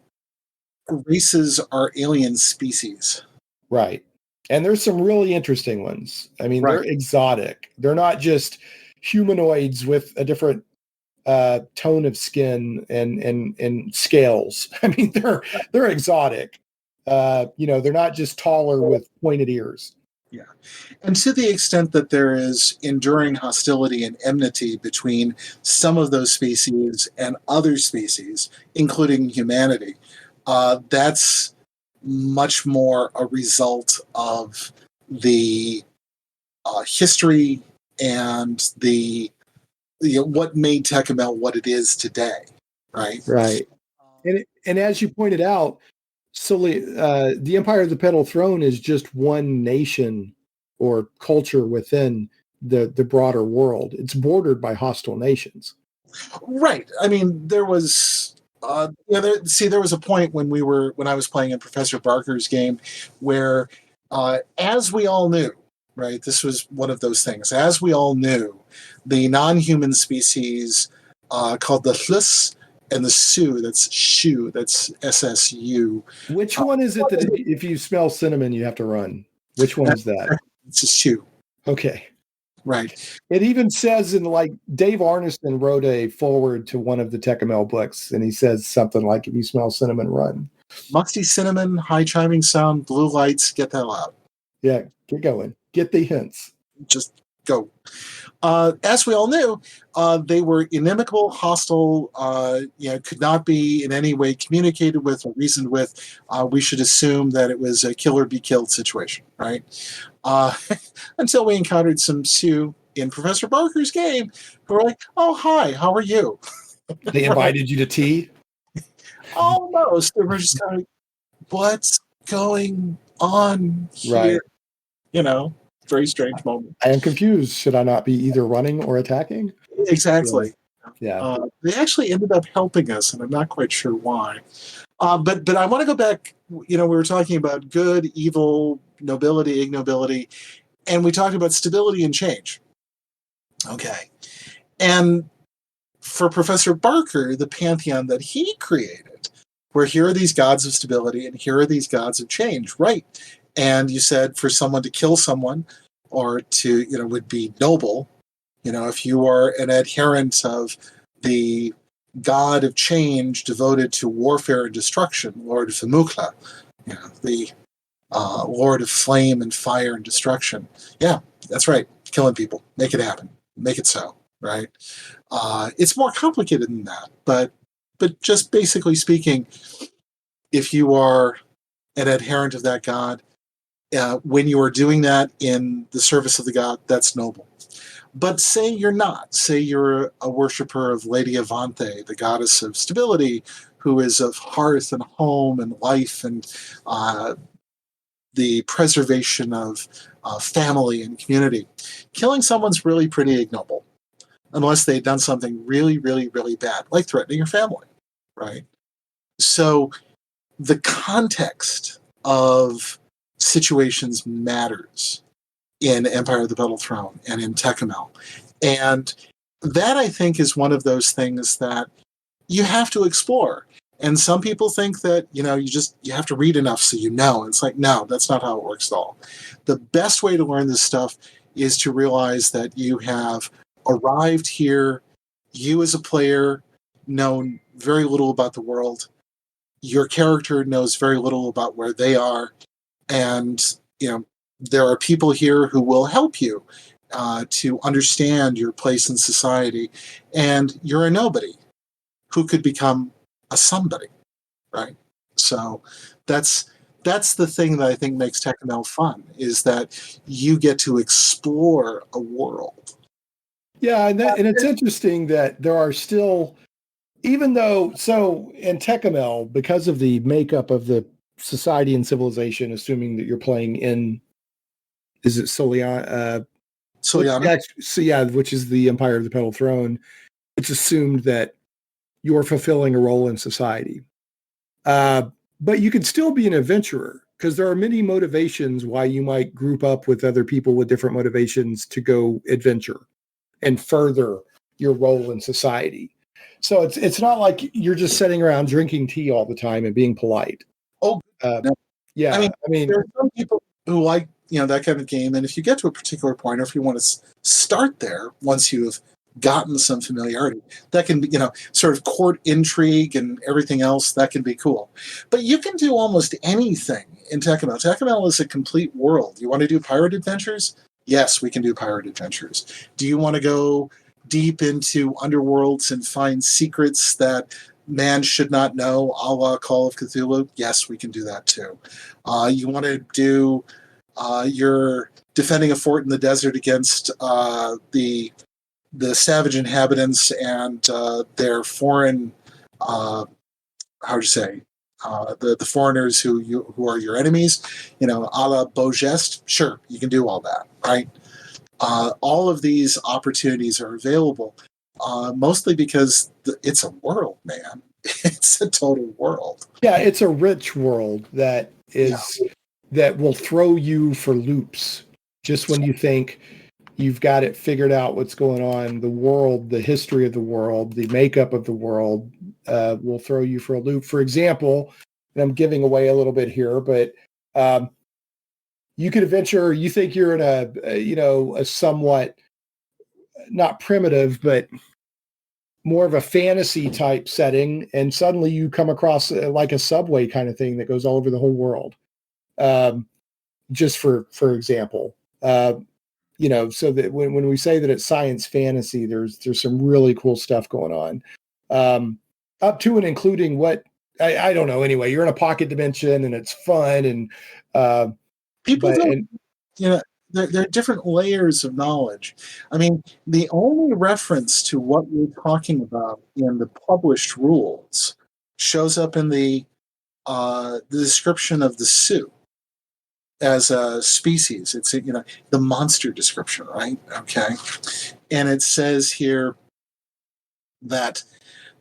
races are alien species. Right. And there's some really interesting ones. I mean, They're exotic. They're not just humanoids with a different tone of skin and scales. I mean, they're exotic. They're not just taller with pointed ears. Yeah. And to the extent that there is enduring hostility and enmity between some of those species and other species, including humanity, that's much more a result of the history and the what made Tékumel what it is today, right? Right. And as you pointed out, the Empire of the Petal Throne is just one nation or culture within the broader world. It's bordered by hostile nations. Right. I mean, there was there was a point when I was playing in Professor Barker's game where, as we all knew, right, this was one of those things. As we all knew, the non-human species called the Hlus and the Su, that's Shu, that's SSU. Which one is it that if you smell cinnamon, you have to run? Which one is that? It's a Shu. Okay. Right. It even says Dave Arneson wrote a foreword to one of the Tékumel books, and he says something like, if you smell cinnamon, run. Musty cinnamon, high chiming sound, blue lights, get the hell out. Yeah, get going. Get the hints. Just go. As we all knew, they were inimical, hostile, could not be in any way communicated with or reasoned with. We should assume that it was a kill or be killed situation, right? Until we encountered some Sioux in Professor Barker's game who were like, oh, hi, how are you? They invited you to tea? Almost. They were just kind of, what's going on here? Right. Very strange moment. I am confused. Should I not be either running or attacking? Exactly. Yeah. Yeah. They actually ended up helping us, and I'm not quite sure why. But I want to go back. We were talking about good, evil, nobility, ignobility, and we talked about stability and change. Okay. And for Professor Barker, the pantheon that he created, where here are these gods of stability and here are these gods of change, right? And you said for someone to kill someone or to, would be noble. If you are an adherent of the god of change devoted to warfare and destruction, Lord of Famukla, the Lord of flame and fire and destruction. Yeah, that's right. Killing people. Make it happen. Make it so, right? It's more complicated than that, but just basically speaking, if you are an adherent of that god, when you are doing that in the service of the god, that's noble. But say you're not. Say you're a worshiper of Lady Avante, the goddess of stability, who is of hearth and home and life and the preservation of family and community. Killing someone's really pretty ignoble, unless they've done something really, really, really bad, like threatening your family, right? So the context of situations matters in Empire of the Petal Throne and in Tékumel. And that, I think, is one of those things that you have to explore. And some people think that, you have to read enough so you know. It's like, no, that's not how it works at all. The best way to learn this stuff is to realize that you have arrived here, you as a player know very little about the world, your character knows very little about where they are, and, there are people here who will help you to understand your place in society, and you're a nobody who could become a somebody, right? So that's the thing that I think makes Tékumel fun, is that you get to explore a world. Yeah, and it's interesting that there are still, even though, so in Tékumel, because of the makeup of the society and civilization, assuming that you're playing in, is it Soliana? Soliana? So yeah, which is the Empire of the Petal Throne, it's assumed that you're fulfilling a role in society. But you can still be an adventurer, because there are many motivations why you might group up with other people with different motivations to go adventure and further your role in society. So it's not like you're just sitting around drinking tea all the time and being polite. Oh, no. Yeah. I mean, there are some people who like, that kind of game. And if you get to a particular point, or if you want to start there, once you have gotten some familiarity, that can be, sort of court intrigue and everything else, that can be cool. But you can do almost anything in Tékumel. Tékumel is a complete world. You want to do pirate adventures? Yes, we can do pirate adventures. Do you want to go deep into underworlds and find secrets that man should not know, a la Call of Cthulhu? Yes, we can do that too. You want to do, you're defending a fort in the desert against the savage inhabitants and their foreign, the foreigners who are your enemies, a la Beau Geste. Sure, you can do all that, right? All of these opportunities are available, mostly because it's a world, man. It's a total world. Yeah, it's a rich world that will throw you for loops just when you think you've got it figured out what's going on. The world, the history of the world, the makeup of the world will throw you for a loop. For example, and I'm giving away a little bit here, but you could adventure, you think you're in a somewhat, not primitive, but more of a fantasy type setting, and suddenly you come across like a subway kind of thing that goes all over the whole world. Just for example, so that when we say that it's science fantasy, there's some really cool stuff going on, up to and including what I don't know. Anyway, you're in a pocket dimension and it's fun, and people don't. There are different layers of knowledge. I mean, the only reference to what we're talking about in the published rules shows up in the description of the Sioux as a species. It's the monster description, right? Okay, and it says here that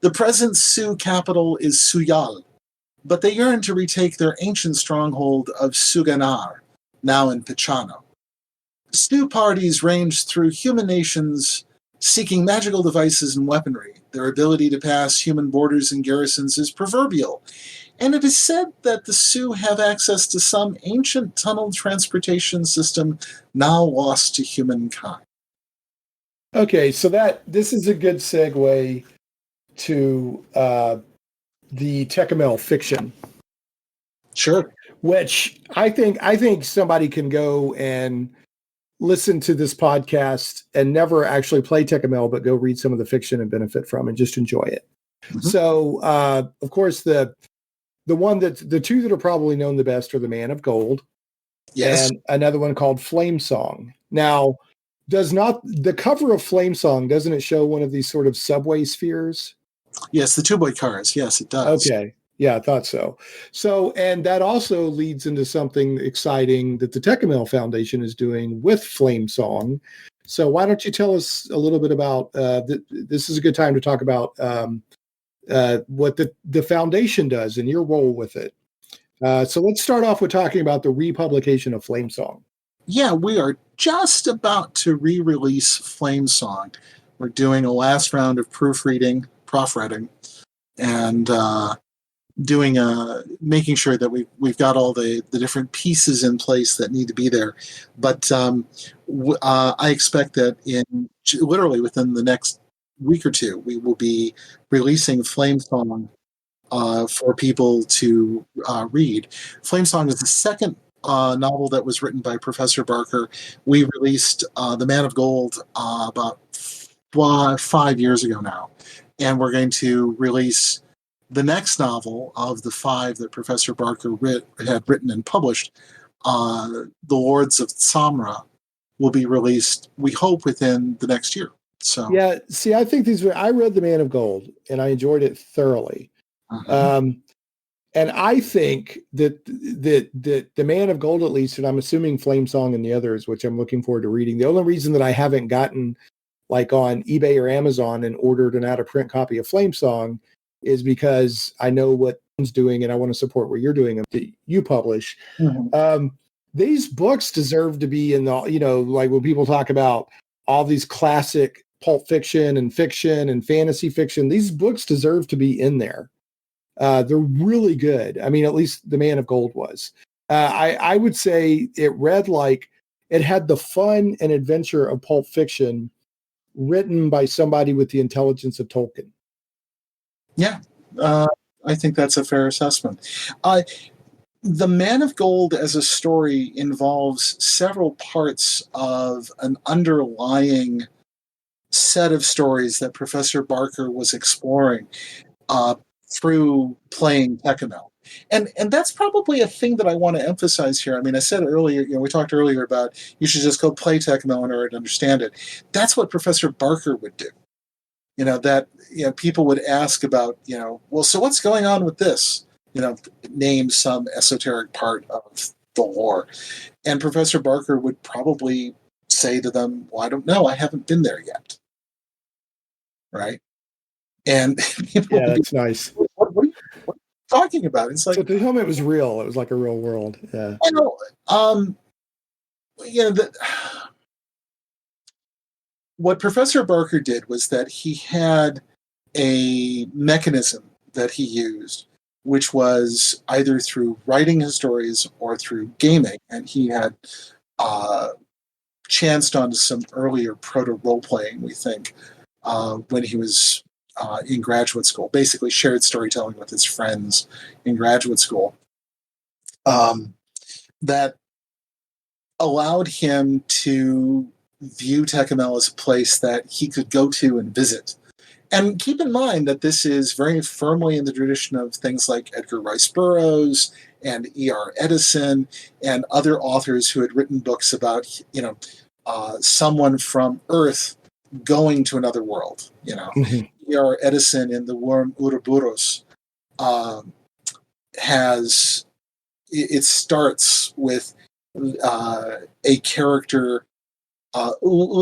the present Sioux capital is Suyal, but they yearn to retake their ancient stronghold of Suganar, now in Pichano. Sioux parties range through human nations seeking magical devices and weaponry. Their ability to pass human borders and garrisons is proverbial, and it is said that the Sioux have access to some ancient tunnel transportation system now lost to humankind. Okay, so this is a good segue to the Tékumel fiction. Sure. Which I think somebody can go and listen to this podcast and never actually play Tékumel, but go read some of the fiction and benefit from and just enjoy it. Mm-hmm. So, of course, the two that are probably known the best are the Man of Gold, yes, and another one called Flame Song. Now, does not the cover of Flame Song, doesn't it show one of these sort of subway spheres? Yes, the two-boy cars. Yes, it does. Okay. Yeah, I thought so. So, and that also leads into something exciting that the Tékumel Foundation is doing with Flame Song. So why don't you tell us a little bit about, this is a good time to talk about what the foundation does and your role with it. So let's start off with talking about the republication of Flame Song. Yeah, we are just about to re-release Flame Song. We're doing a last round of proofreading, and making sure that we've got all the different pieces in place that need to be there. But I expect that literally within the next week or two, we will be releasing Flame Song for people to read. Flame Song is the second novel that was written by Professor Barker. We released The Man of Gold about 5 years ago now, and we're going to release the next novel of the 5 that Professor Barker had written and published. The Lords of Samra will be released, we hope, within the next year. So yeah, see, I think I read The Man of Gold and I enjoyed it thoroughly. Uh-huh. And I think that the Man of Gold, at least, and I'm assuming Flame Song and the others, which I'm looking forward to reading. The only reason that I haven't gotten like on eBay or Amazon and ordered an out-of-print copy of Flame Song is because I know what he's doing and I want to support what you're doing that you publish. Mm-hmm. These books deserve to be in the, like when people talk about all these classic pulp fiction and fantasy fiction, these books deserve to be in there. They're really good. I mean, at least The Man of Gold was. I would say it read like it had the fun and adventure of pulp fiction written by somebody with the intelligence of Tolkien. Yeah, I think that's a fair assessment. The Man of Gold as a story involves several parts of an underlying set of stories that Professor Barker was exploring through playing Tékumel. And that's probably a thing that I want to emphasize here. I mean, I said earlier, we talked earlier about you should just go play Tékumel in order to understand it. That's what Professor Barker would do. People would ask about, well, so what's going on with this? Name some esoteric part of the lore. And Professor Barker would probably say to them, well, I don't know. I haven't been there yet. Right? And people yeah, that's nice. What are you talking about? It's like, so the helmet was real. It was like a real world. Yeah. I know. What Professor Barker did was that he had a mechanism that he used, which was either through writing his stories or through gaming. And he had chanced onto some earlier proto-role-playing, we think, when he was in graduate school, basically shared storytelling with his friends in graduate school, that allowed him to view Tékumel as a place that he could go to and visit. And keep in mind that this is very firmly in the tradition of things like Edgar Rice Burroughs and E.R. Edison and other authors who had written books about, someone from Earth going to another world. Mm-hmm. E.R. Edison in The Worm Ouroboros it starts with a character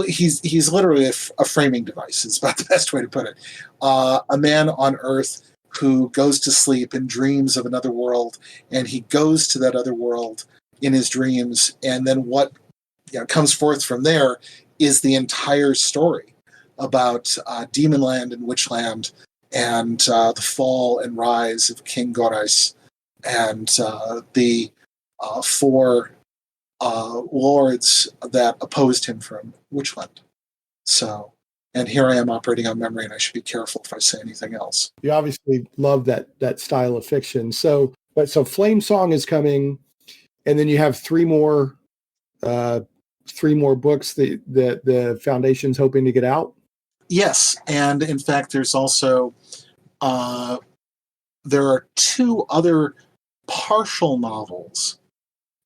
he's literally a framing device. Is about the best way to put it. A man on Earth who goes to sleep and dreams of another world, and he goes to that other world in his dreams, and then what comes forth from there is the entire story about Demonland and Witchland, and the fall and rise of King Gorais, and the 4 lords that opposed him from Witchland. So, and here I am operating on memory, and I should be careful if I say anything else. You obviously love that style of fiction. So Flame Song is coming, and then you have 3 more books that the Foundation's hoping to get out. Yes, and in fact, there's also there are 2 other partial novels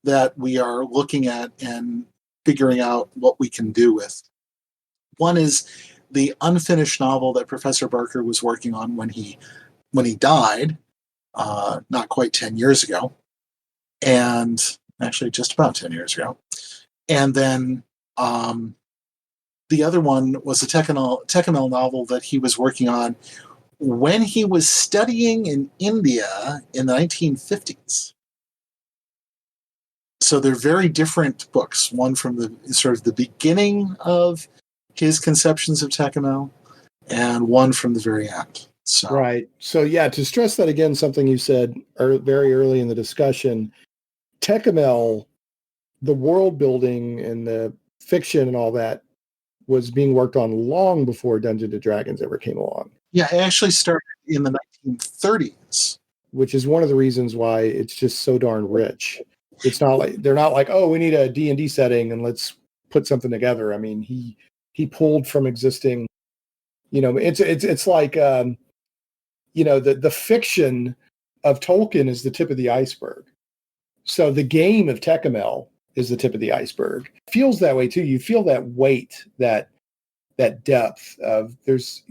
that we are looking at and figuring out what we can do with. One is the unfinished novel that Professor Barker was working on when he died, not quite 10 years ago, and actually just about 10 years ago. And then the other one was a Tékumel novel that he was working on when he was studying in India in the 1950s. So they're very different books. One from the sort of the beginning of his conceptions of Tékumel, and one from the very end. So. Right. So yeah, to stress that again, something you said very early in the discussion, Tékumel, the world building and the fiction and all that was being worked on long before Dungeons and Dragons ever came along. Yeah, it actually started in the 1930s. Which is one of the reasons why it's just so darn rich. It's not like they're not like, oh, we need a D&D setting and let's put something together. I mean, he pulled from existing, it's like the fiction of Tolkien is the tip of the iceberg. So the game of Tékumel is the tip of the iceberg. It feels that way too. You feel that weight, that depth of there's,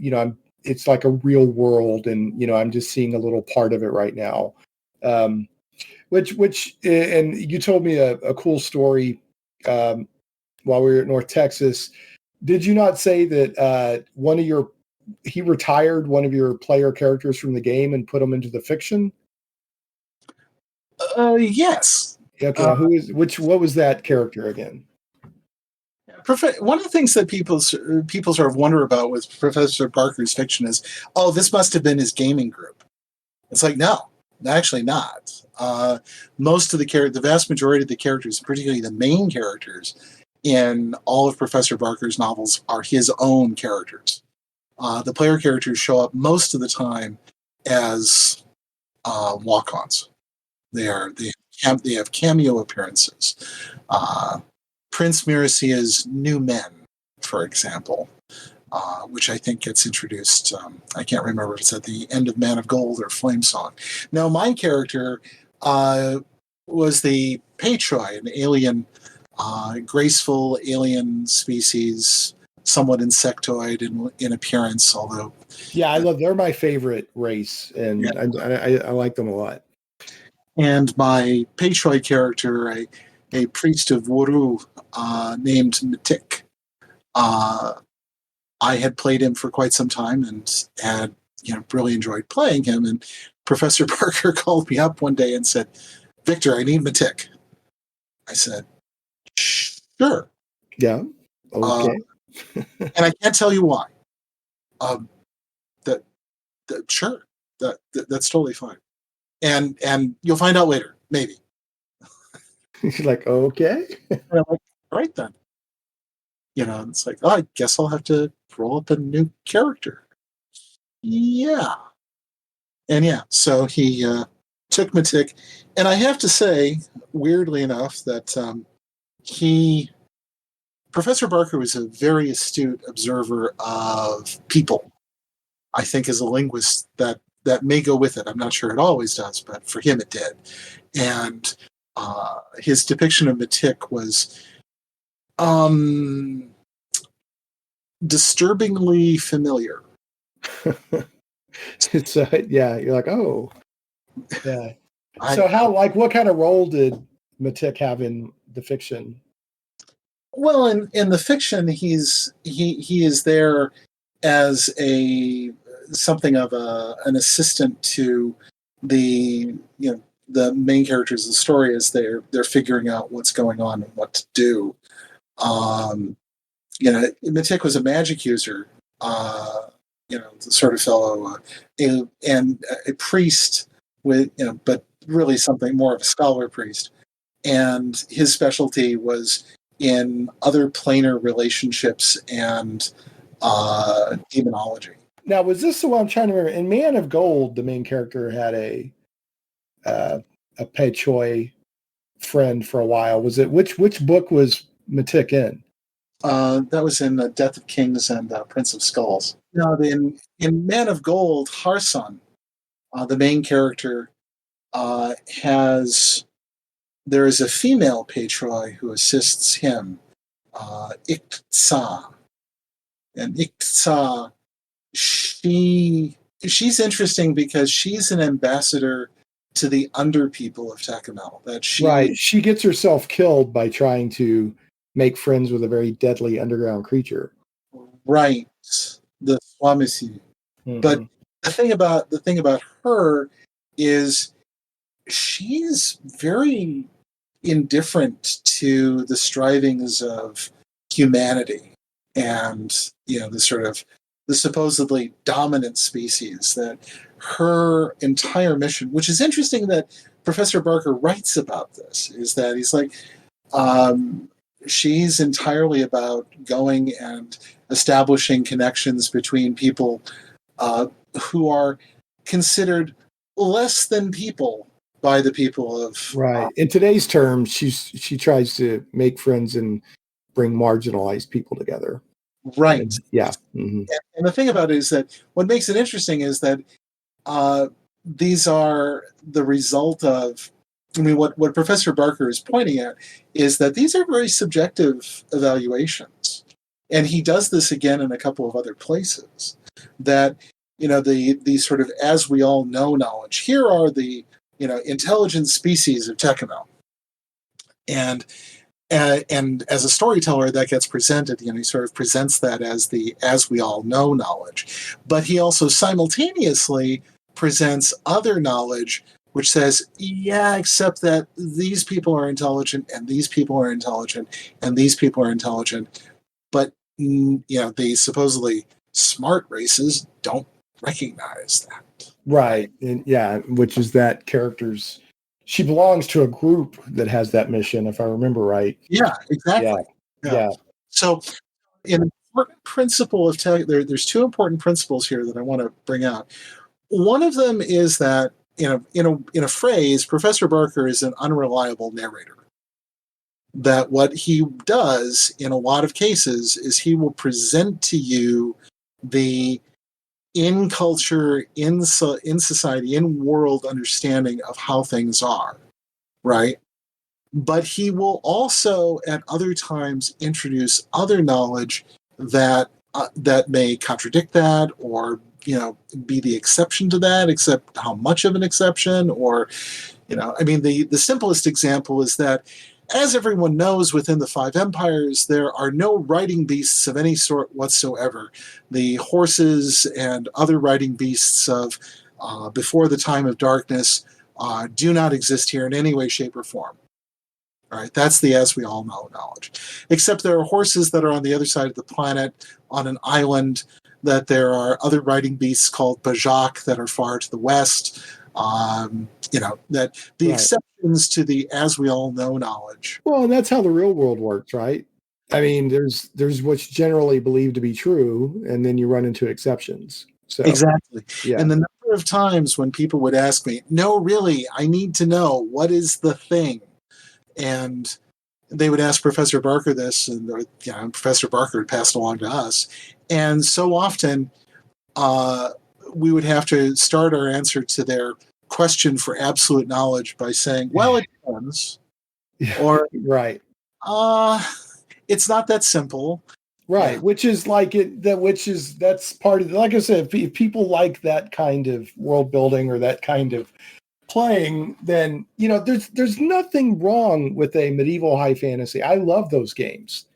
it's like a real world, and I'm just seeing a little part of it right now. Which and you told me a cool story while we were at North Texas. Did you not say that he retired one of your player characters from the game and put them into the fiction? Yes. Okay. What was that character again? One of the things that people sort of wonder about with Professor Barker's fiction is, oh, this must have been his gaming group. It's like, no, actually not. Most of the vast majority of the characters, particularly the main characters in all of Professor Barker's novels, are his own characters. The player characters show up most of the time as walk-ons. They have cameo appearances. Prince Miricia's New Men, for example, which I think gets introduced. I can't remember if it's at the end of Man of Gold or Flame Song. Now, my character was the Patroi, an alien, graceful alien species, somewhat insectoid in appearance, although... Yeah, they're my favorite race, and yeah. I like them a lot. And my Patroi character, a priest of Wuru named Matik. I had played him for quite some time and had really enjoyed playing him. And Professor Barker called me up one day and said, "Victor, I need Matik." I said, "Sure." Yeah. Okay. And I can't tell you why. Sure. That's totally fine. And you'll find out later, maybe. He's like, okay. And I'm like, all right then. It's like, oh, I guess I'll have to roll up a new character. Yeah. And yeah, so he took Matik. And I have to say, weirdly enough, that Professor Barker was a very astute observer of people. I think as a linguist that may go with it. I'm not sure it always does, but for him it did. And his depiction of Matik was disturbingly familiar. It's you're like, oh, yeah. So what kind of role did Matik have in the fiction? Well, in the fiction, he is there as something of an assistant to the the main characters of the story as they're figuring out what's going on and what to do. Matik was a magic user, the sort of fellow, and a priest with, but really something more of a scholar priest. And his specialty was in other planar relationships and demonology. Now, was this the one I'm trying to remember? In Man of Gold, the main character had a Pei Choi friend for a while. Was it which book was Matik in? That was in Death of Kings and Prince of Skulls. Now, in Man of Gold, Harson, the main character, there is a female Pei Choi who assists him, Iktsa. And Iktsa, she's interesting because she's an ambassador to the under people of Tékumel. She gets herself killed by trying to make friends with a very deadly underground creature. Right, the Swamisi. Mm-hmm. But the thing about her is she's very indifferent to the strivings of humanity and the supposedly dominant species. That her entire mission, which is interesting that Professor Barker writes about this, is that he's like, she's entirely about going and establishing connections between people who are considered less than people by the people of... Right. In today's terms, she tries to make friends and bring marginalized people together. Right. And, yeah. Mm-hmm. And the thing about it is that what makes it interesting is that these are the result of... what Professor Barker is pointing at is that these are very subjective evaluations. And he does this again in a couple of other places. That, the sort of as we all know knowledge. Here are the, intelligent species of Tékumel. And as a storyteller, that gets presented, he sort of presents that as the as we all know knowledge. But he also simultaneously presents other knowledge which says, yeah, except that these people are intelligent, and these people are intelligent, and these people are intelligent. But, the supposedly smart races don't recognize that. Right. And yeah, which is that she belongs to a group that has that mission, if I remember right. Yeah, exactly. Yeah. So an important principle of there's two important principles here that I want to bring out. One of them is that, in a phrase, Professor Barker is an unreliable narrator. That what he does in a lot of cases is he will present to you the in culture, in society, in world understanding of how things are, right? But he will also at other times introduce other knowledge that may contradict that, or be the exception to that, except how much of an exception, or the simplest example is that, as everyone knows, within the Five Empires, there are no riding beasts of any sort whatsoever. The horses and other riding beasts of before the time of darkness do not exist here in any way, shape, or form. All right, that's the as we all know knowledge. Except there are horses that are on the other side of the planet on an island, that there are other riding beasts called Bajak that are far to the west. That the exceptions to the as we all know knowledge. Well, and that's how the real world works, right? I mean, there's what's generally believed to be true, and then you run into exceptions. So exactly. Yeah. And the number of times when people would ask me, no, really, I need to know, what is the thing? And they would ask Professor Barker this, and Professor Barker would pass it along to us. And so often we would have to start our answer to their question for absolute knowledge by saying, well, it depends. Or, right. It's not that simple. Right. Yeah. Which is that's part of, like I said, if people like that kind of world building or that kind of playing, then, there's nothing wrong with a medieval high fantasy. I love those games.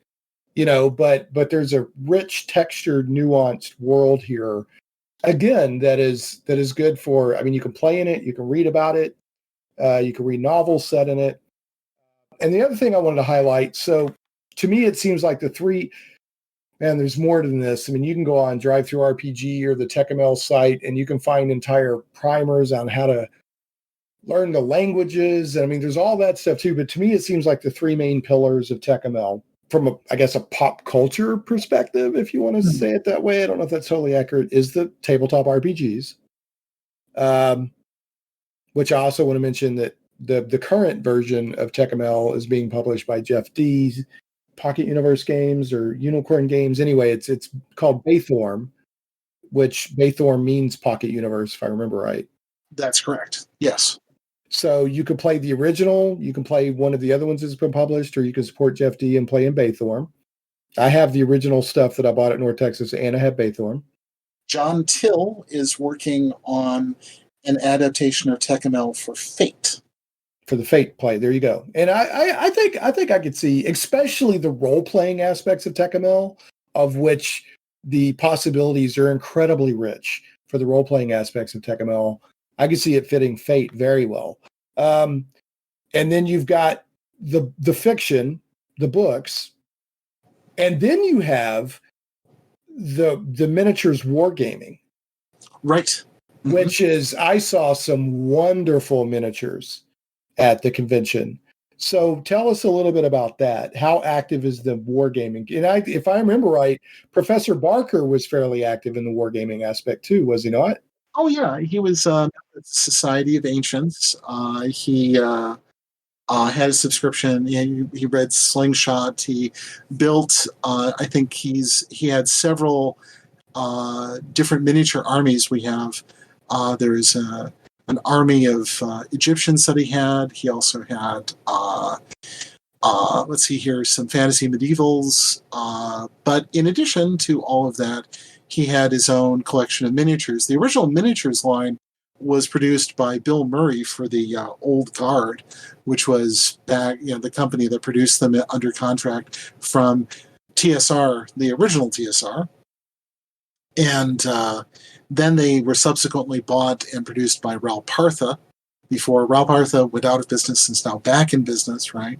but there's a rich, textured, nuanced world here. Again, that is good for. I mean, you can play in it, you can read about it, you can read novels set in it. And the other thing I wanted to highlight. So, to me, it seems like the three. Man, there's more than this. I mean, you can go on Drive Through RPG or the Tékumel site, and you can find entire primers on how to learn the languages. I mean, there's all that stuff too. But to me, it seems like the three main pillars of Tékumel, from a pop culture perspective, if you want to say it that way. I don't know if that's totally accurate. Is the tabletop RPGs, which I also want to mention that the current version of Tékumel is being published by Jeff D's Pocket Universe Games or Unicorn Games. Anyway, it's called Baythorn, which Baythorn means Pocket Universe, if I remember right. That's correct. Yes. So you can play the original, you can play one of the other ones that's been published, or you can support Jeff D and play in Baythorn. I have the original stuff that I bought at North Texas, and I have Baythorn. John Till is working on an adaptation of Tékumel for Fate. For the Fate play, there you go. And I think I could see, especially the role-playing aspects of Tékumel, of which the possibilities are incredibly rich for the role-playing aspects of Tékumel. I could see it fitting Fate very well. And then you've got the fiction, the books, and then you have the miniatures wargaming. Right. Mm-hmm. Which is, I saw some wonderful miniatures at the convention. So tell us a little bit about that. How active is the wargaming? And if I remember right, Professor Barker was fairly active in the wargaming aspect too, was he not? Oh yeah, he was Society of Ancients. He had a subscription. He read Slingshot. He built. I think he had several different miniature armies. We have there's an army of Egyptians that he had. He also had let's see here, some fantasy medievals. But in addition to all of that, he had his own collection of miniatures. The original miniatures line was produced by Bill Murray for the Old Guard, which was back, the company that produced them under contract from TSR, the original TSR. And then they were subsequently bought and produced by Ral Partha. Before Ral Partha went out of business and is now back in business, right?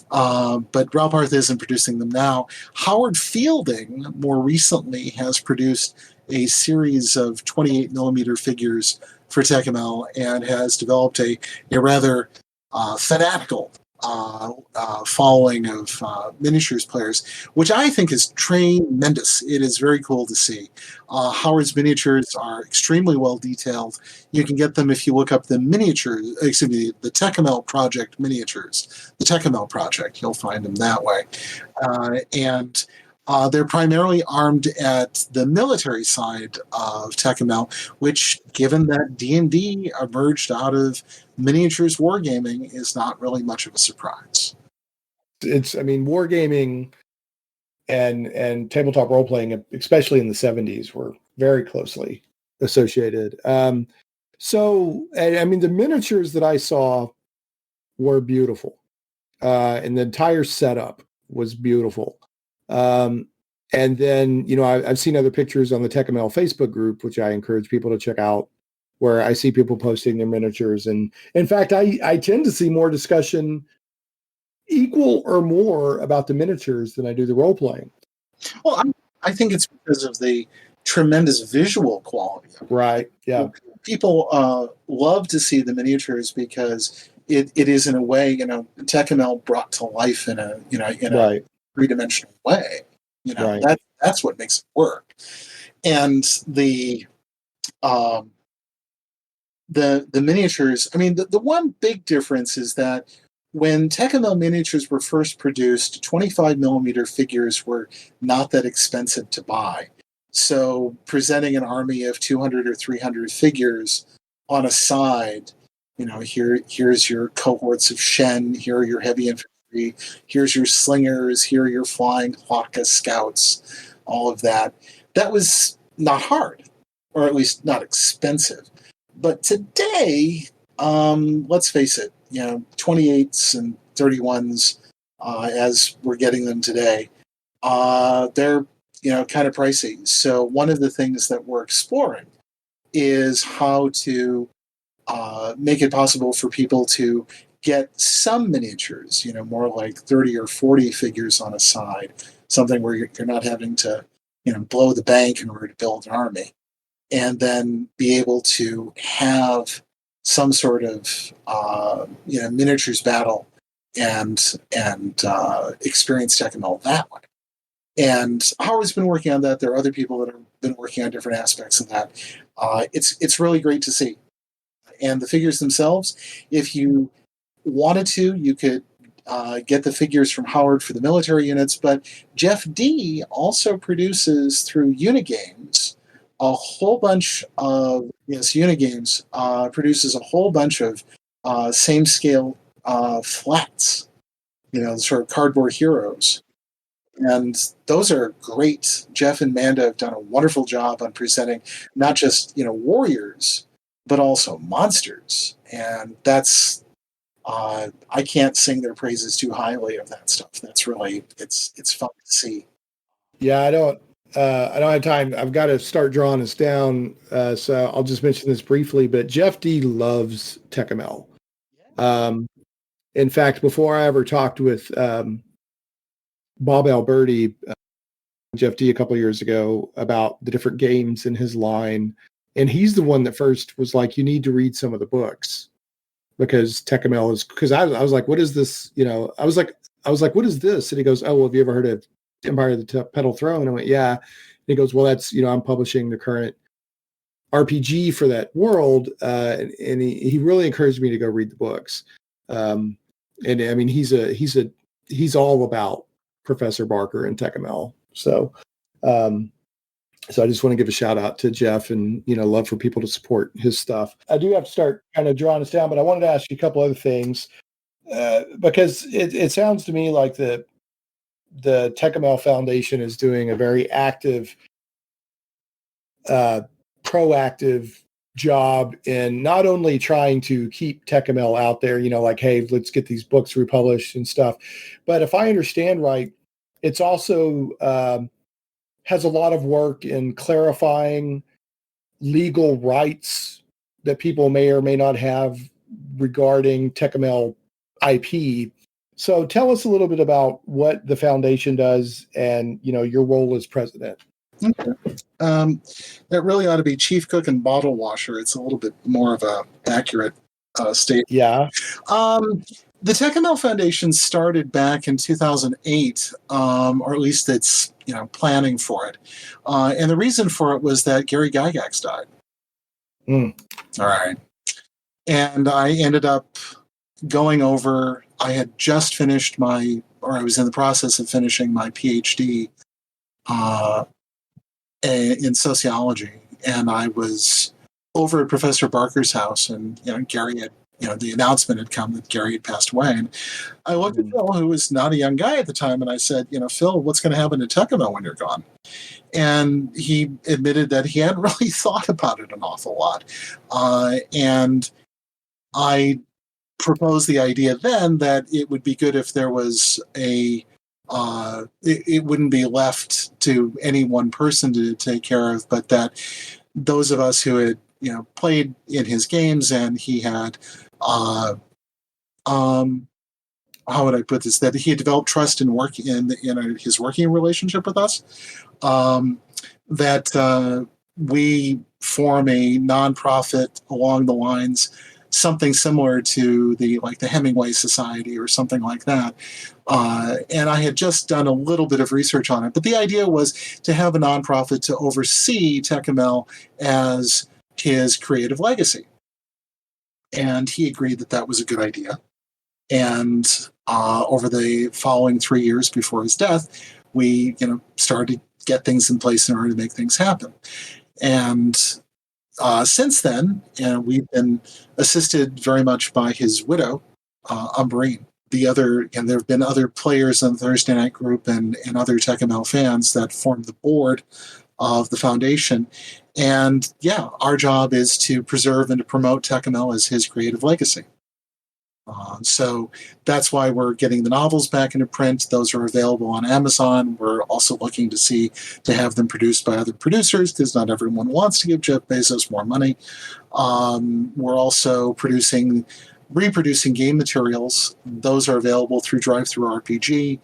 But Ral Partha isn't producing them now. Howard Fielding, more recently, has produced a series of 28 millimeter figures for Tékumel and has developed a rather fanatical following of miniatures players, which I think is tremendous. It is very cool to see. Howard's miniatures are extremely well detailed. You can get them if you look up the the Tékumel Project miniatures. The Tékumel Project, you'll find them that way. And they're primarily armed at the military side of Tékumel, which, given that D&D emerged out of miniatures wargaming, is not really much of a surprise. Wargaming and tabletop role-playing, especially in the 70s, were very closely associated. The miniatures that I saw were beautiful. And the entire setup was beautiful. And then, I've seen other pictures on the Tékumel Facebook group, which I encourage people to check out, where I see people posting their miniatures. And in fact, I tend to see more discussion, equal or more, about the miniatures than I do the role playing. Well, I think it's because of the tremendous visual quality. Right. Yeah. People love to see the miniatures because it is, in a way, Tékumel brought to life in a right. three-dimensional way. Right. That's what makes it work. And the miniatures, the one big difference is that when Tékumel miniatures were first produced, 25 millimeter figures were not that expensive to buy. So presenting an army of 200 or 300 figures on a side, here's your cohorts of Shen, here are your heavy infantry, here's your slingers, here are your flying Hlaka scouts, all of that. That was not hard, or at least not expensive. But today, let's face it, 28s and 31s, as we're getting them today, they're kind of pricey. So one of the things that we're exploring is how to make it possible for people to get some miniatures, more like 30 or 40 figures on a side, something where you're not having to, blow the bank in order to build an army, and then be able to have some sort of, miniatures battle and experience Tékumel that way. And Howard's been working on that. There are other people that have been working on different aspects of that. It's really great to see. And the figures themselves, if you wanted to, you could get the figures from Howard for the military units, but Jeff D also produces through Unigames a whole bunch of, Unigames produces a whole bunch of same scale flats, sort of cardboard heroes. And those are great. Jeff and Manda have done a wonderful job on presenting not just, warriors, but also monsters. And that's, I can't sing their praises too highly of that stuff. That's really, it's fun to see. Yeah, I don't have time. I've got to start drawing this down. So I'll just mention this briefly, but Jeff D loves Tékumel. In fact, before I ever talked with Bob Alberti, Jeff D a couple of years ago about the different games in his line, and he's the one that first was like, you need to read some of the books because Tékumel is, because I was like, what is this? I was like, what is this? And he goes, oh, well, have you ever heard of Empire of the Petal Throne? And I went, yeah. And he goes, well, that's, I'm publishing the current RPG for that world. And he really encouraged me to go read the books. And I mean, he's all about Professor Barker and Tékumel. So I just want to give a shout out to Jeff and, love for people to support his stuff. I do have to start kind of drawing this down, but I wanted to ask you a couple other things because it sounds to me like the Tékumel Foundation is doing a very active, proactive job in not only trying to keep Tékumel out there, like, hey, let's get these books republished and stuff. But if I understand right, it's also has a lot of work in clarifying legal rights that people may or may not have regarding Tékumel IP. So tell us a little bit about what the foundation does and, your role as president. Okay. That really ought to be chief cook and bottle washer. It's a little bit more of a accurate statement. Yeah. The Tékumel Foundation started back in 2008, or at least it's planning for it. And the reason for it was that Gary Gygax died. All right. And I ended up going over, I had just finished I was in the process of finishing my PhD in sociology. And I was over at Professor Barker's house, and Gary had, the announcement had come that Gary had passed away. And I looked at Phil, who was not a young guy at the time, and I said, Phil, what's going to happen to Tékumel when you're gone? And he admitted that he hadn't really thought about it an awful lot. And I proposed the idea then that it would be good if there was it wouldn't be left to any one person to take care of, but that those of us who had, played in his games and he had, how would I put this? That he had developed trust in his working relationship with us. That we form a nonprofit along the lines, something similar to the Hemingway Society or something like that. And I had just done a little bit of research on it, but the idea was to have a nonprofit to oversee Tékumel as his creative legacy. And he agreed that that was a good idea. And over the following 3 years before his death, we, started to get things in place in order to make things happen. And since then, we've been assisted very much by his widow, Umbreen. There have been other players on the Thursday night group and other Tékumel fans that form the board of the foundation. And our job is to preserve and to promote Tékumel as his creative legacy. So that's why we're getting the novels back into print. Those are available on Amazon. We're also looking to have them produced by other producers, because not everyone wants to give Jeff Bezos more money. We're also reproducing game materials. Those are available through Drive-Thru RPG.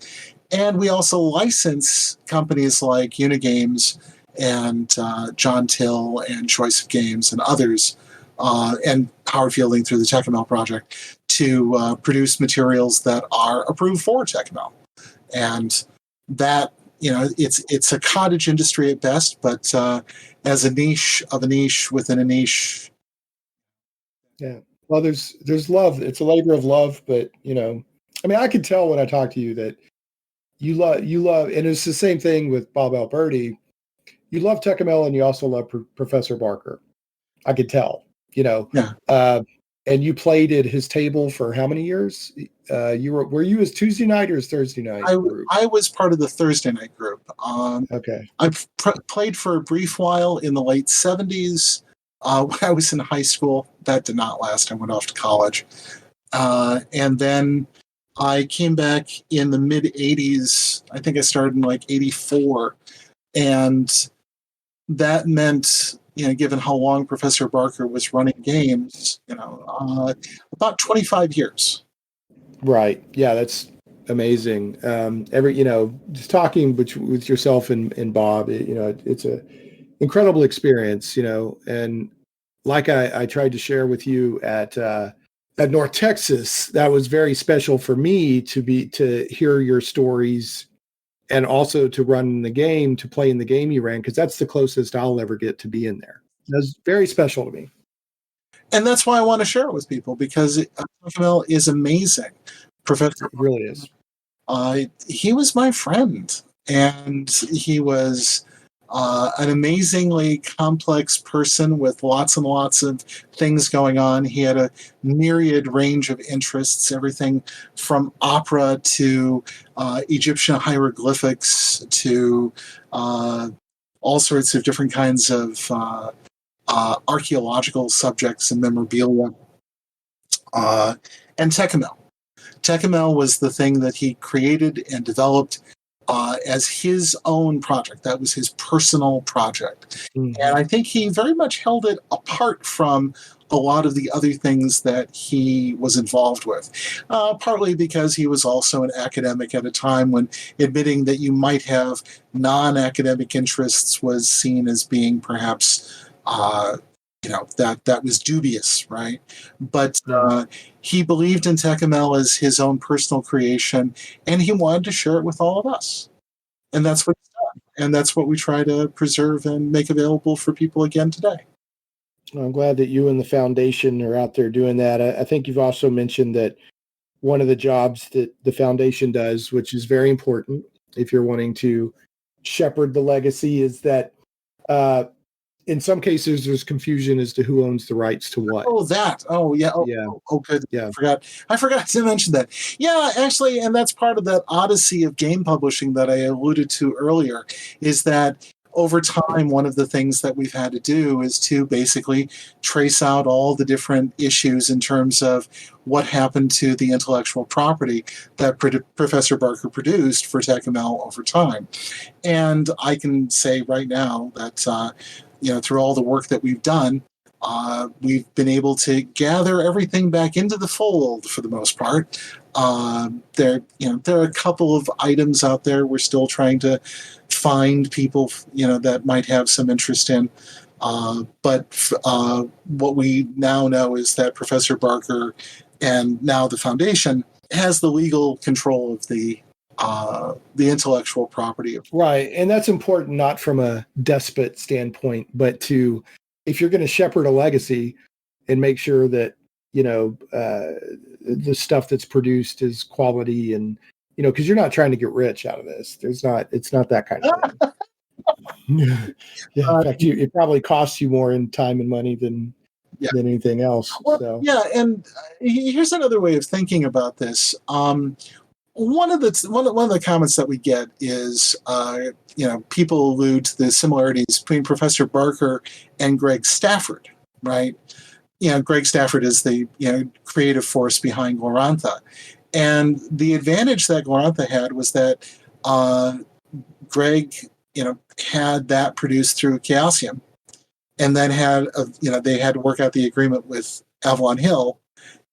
And we also license companies like Unigames and John Till and Choice of Games and others, and Howard Fielding through the Tékumel project, to produce materials that are approved for Tékumel. And that, it's a cottage industry at best, but as a niche of a niche within a niche. Yeah. Well, there's love. It's a labor of love, but I could tell when I talk to you that you love, and it's the same thing with Bob Alberti. You love Tékumel, and you also love Professor Barker. I could tell, Yeah. And you played at his table for how many years? Were you his Tuesday night or his Thursday night group? I was part of the Thursday night group. Okay. I played for a brief while in the late 70s when I was in high school. That did not last. I went off to college. And then I came back in the mid 80s. I think I started in like 84. And that meant, given how long Professor Barker was running games, about 25 years. Right. Yeah, that's amazing. Just talking with yourself and Bob, it's a incredible experience, and like I tried to share with you at North Texas, that was very special for me to hear your stories, and also to run the game, to play in the game you ran, because that's the closest I'll ever get to be in there. It was very special to me. And that's why I want to share it with people, because Tékumel is amazing. Professor It really is. He was my friend, and he was an amazingly complex person with lots and lots of things going on. He had a myriad range of interests, everything from opera to Egyptian hieroglyphics to all sorts of different kinds of archaeological subjects and memorabilia. And Tékumel. Tékumel was the thing that he created and developed as his own project. That was his personal project. Mm-hmm. And I think he very much held it apart from a lot of the other things that he was involved with, partly because he was also an academic at a time when admitting that you might have non-academic interests was seen as being perhaps that was dubious, right? But he believed in Tékumel as his own personal creation, and he wanted to share it with all of us. And that's what he's done. And that's what we try to preserve and make available for people again today. I'm glad that you and the foundation are out there doing that. I think you've also mentioned that one of the jobs that the foundation does, which is very important if you're wanting to shepherd the legacy, is that in some cases, there's confusion as to who owns the rights to what. Oh, that. Oh, yeah. Oh, yeah. Oh, good. Yeah. I forgot to mention that. Yeah, actually, and that's part of that odyssey of game publishing that I alluded to earlier, is that over time, one of the things that we've had to do is to basically trace out all the different issues in terms of what happened to the intellectual property that Professor Barker produced for Tékumel over time. And I can say right now that through all the work that we've done, we've been able to gather everything back into the fold for the most part. There are a couple of items out there we're still trying to find people, that might have some interest in. But what we now know is that Professor Barker and now the foundation has the legal control of the intellectual property. Right. And that's important, not from a despot standpoint, but if you're going to shepherd a legacy and make sure that, the stuff that's produced is quality and, because you're not trying to get rich out of this. It's not that kind of thing. Yeah, in fact, it probably costs you more in time and money than anything else. Well, so. Yeah. And here's another way of thinking about this. One of the comments that we get is, people allude to the similarities between Professor Barker and Greg Stafford, right? Greg Stafford is the creative force behind Glorantha. And the advantage that Glorantha had was that Greg, had that produced through Chaosium, and then they had to work out the agreement with Avalon Hill,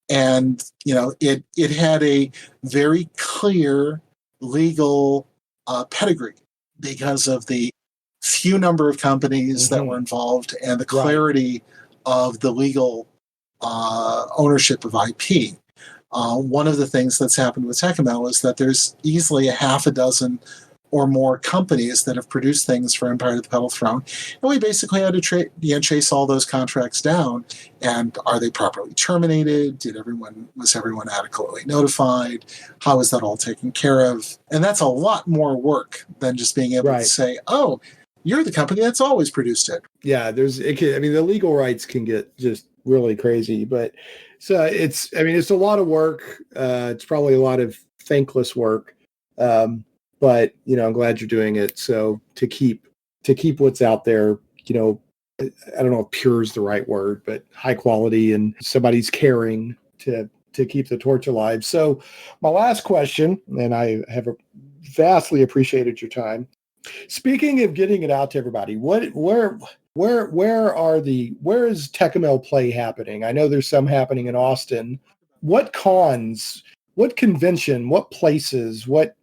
and it had a very clear legal pedigree because of the few number of companies that were involved and the clarity of the legal ownership of IP. One of the things that's happened with Tékumel is that there's easily a half a dozen or more companies that have produced things for Empire of the Petal Throne, and we basically had to chase all those contracts down. And are they properly terminated? Was everyone adequately notified? How is that all taken care of? And that's a lot more work than just being able to say, "Oh, you're the company that's always produced it." Yeah, the legal rights can get just really crazy, but so it's a lot of work. It's probably a lot of thankless work. But I'm glad you're doing it. So to keep what's out there, I don't know if pure is the right word, but high quality, and somebody's caring to keep the torch alive. So my last question, and I have vastly appreciated your time. Speaking of getting it out to everybody, where is Tékumel Play happening? I know there's some happening in Austin. What cons, what convention, what places, what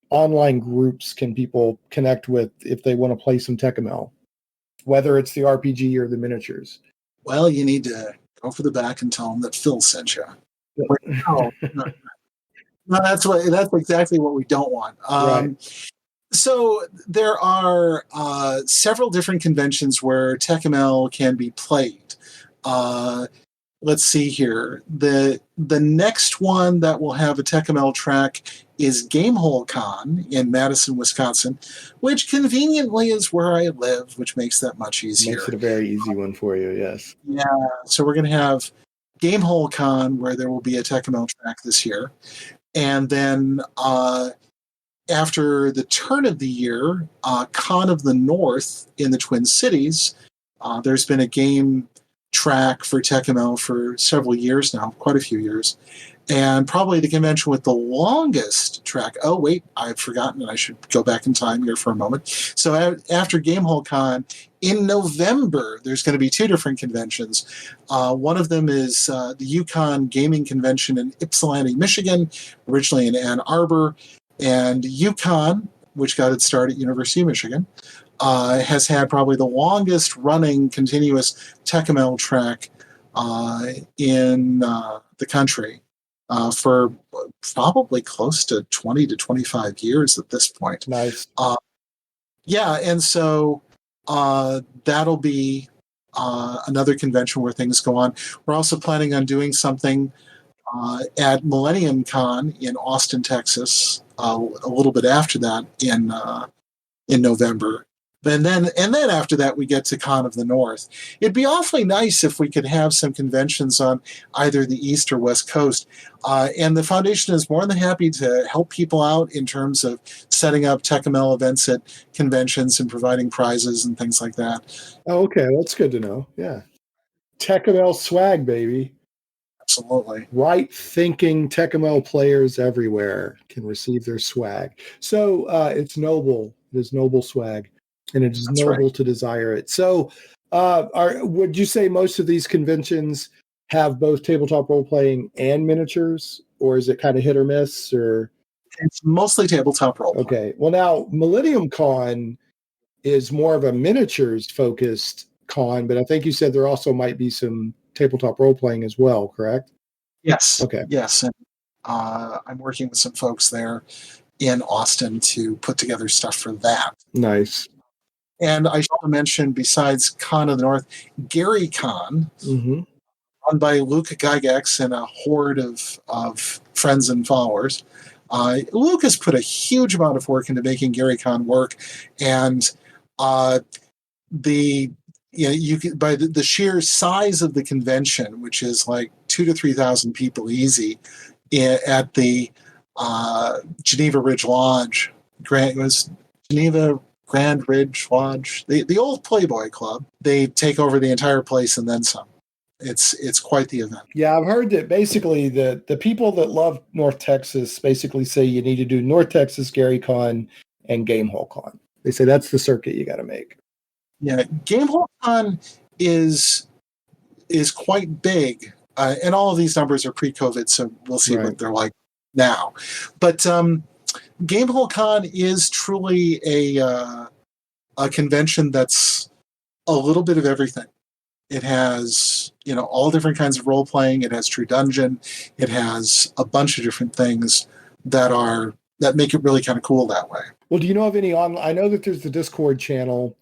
online groups can people connect with if they want to play some Tékumel, whether it's the RPG or the miniatures? Well, you need to go for the back and tell them that Phil sent you. No, that's exactly what we don't want. So there are several different conventions where Tékumel can be played. Let's see here. The next one that will have a Tékumel track is Gamehole Con in Madison, Wisconsin, which conveniently is where I live, which makes that much easier. Makes it a very easy one for you, yes. Yeah, so we're going to have Gamehole Con, where there will be a Tékumel track this year. And then after the turn of the year, Con of the North in the Twin Cities, there's been a game track for Tékumel for several years now, quite a few years. And probably the convention with the longest track. Oh, wait, I've forgotten, and I should go back in time here for a moment. So after Gamehole Con, in November, there's going to be two different conventions. One of them is the Yukon Gaming Convention in Ypsilanti, Michigan, originally in Ann Arbor. And Yukon, which got its start at University of Michigan, has had probably the longest running continuous Tékumel track in the country for probably close to 20 to 25 years at this point. Nice. And so that'll be another convention where things go on. We're also planning on doing something at Millennium Con in Austin, Texas, a little bit after that in November. And then after that, we get to Con of the North. It'd be awfully nice if we could have some conventions on either the East or West Coast. And the Foundation is more than happy to help people out in terms of setting up Tékumel events at conventions and providing prizes and things like that. Oh, okay. That's good to know. Yeah. Tékumel swag, baby. Absolutely. Right-thinking Tékumel players everywhere can receive their swag. So it's noble. It is noble swag. And it is noble to desire it. So would you say most of these conventions have both tabletop role-playing and miniatures? Or is it kind of hit or miss? Or it's mostly tabletop role-playing. Okay. Well, now, Millennium Con is more of a miniatures-focused con, but I think you said there also might be some tabletop role-playing as well, correct? Yes. Okay. Yes. And I'm working with some folks there in Austin to put together stuff for that. Nice. And I should mention, besides Con of the North, Gary Con, run by Luke Gygax and a horde of friends and followers. Luke has put a huge amount of work into making Gary Con work, and you can, by the sheer size of the convention, which is like 2,000 to 3,000 people easy, at the Geneva Ridge Lodge. Geneva Grand Ridge Lodge, the old Playboy Club. They take over the entire place and then some. It's quite the event. Yeah, I've heard that basically the people that love North Texas basically say you need to do North Texas, Gary Con, and Game Hall Con. They say that's the circuit you got to make. Yeah, Game Hall Con is quite big, and all of these numbers are pre-COVID, so we'll see what they're like now. But Game Hall Con is truly a convention that's a little bit of everything. It has, all different kinds of role playing. It has True Dungeon. It has a bunch of different things that make it really kind of cool that way. Well, do you know of any I know that there's the Discord channel,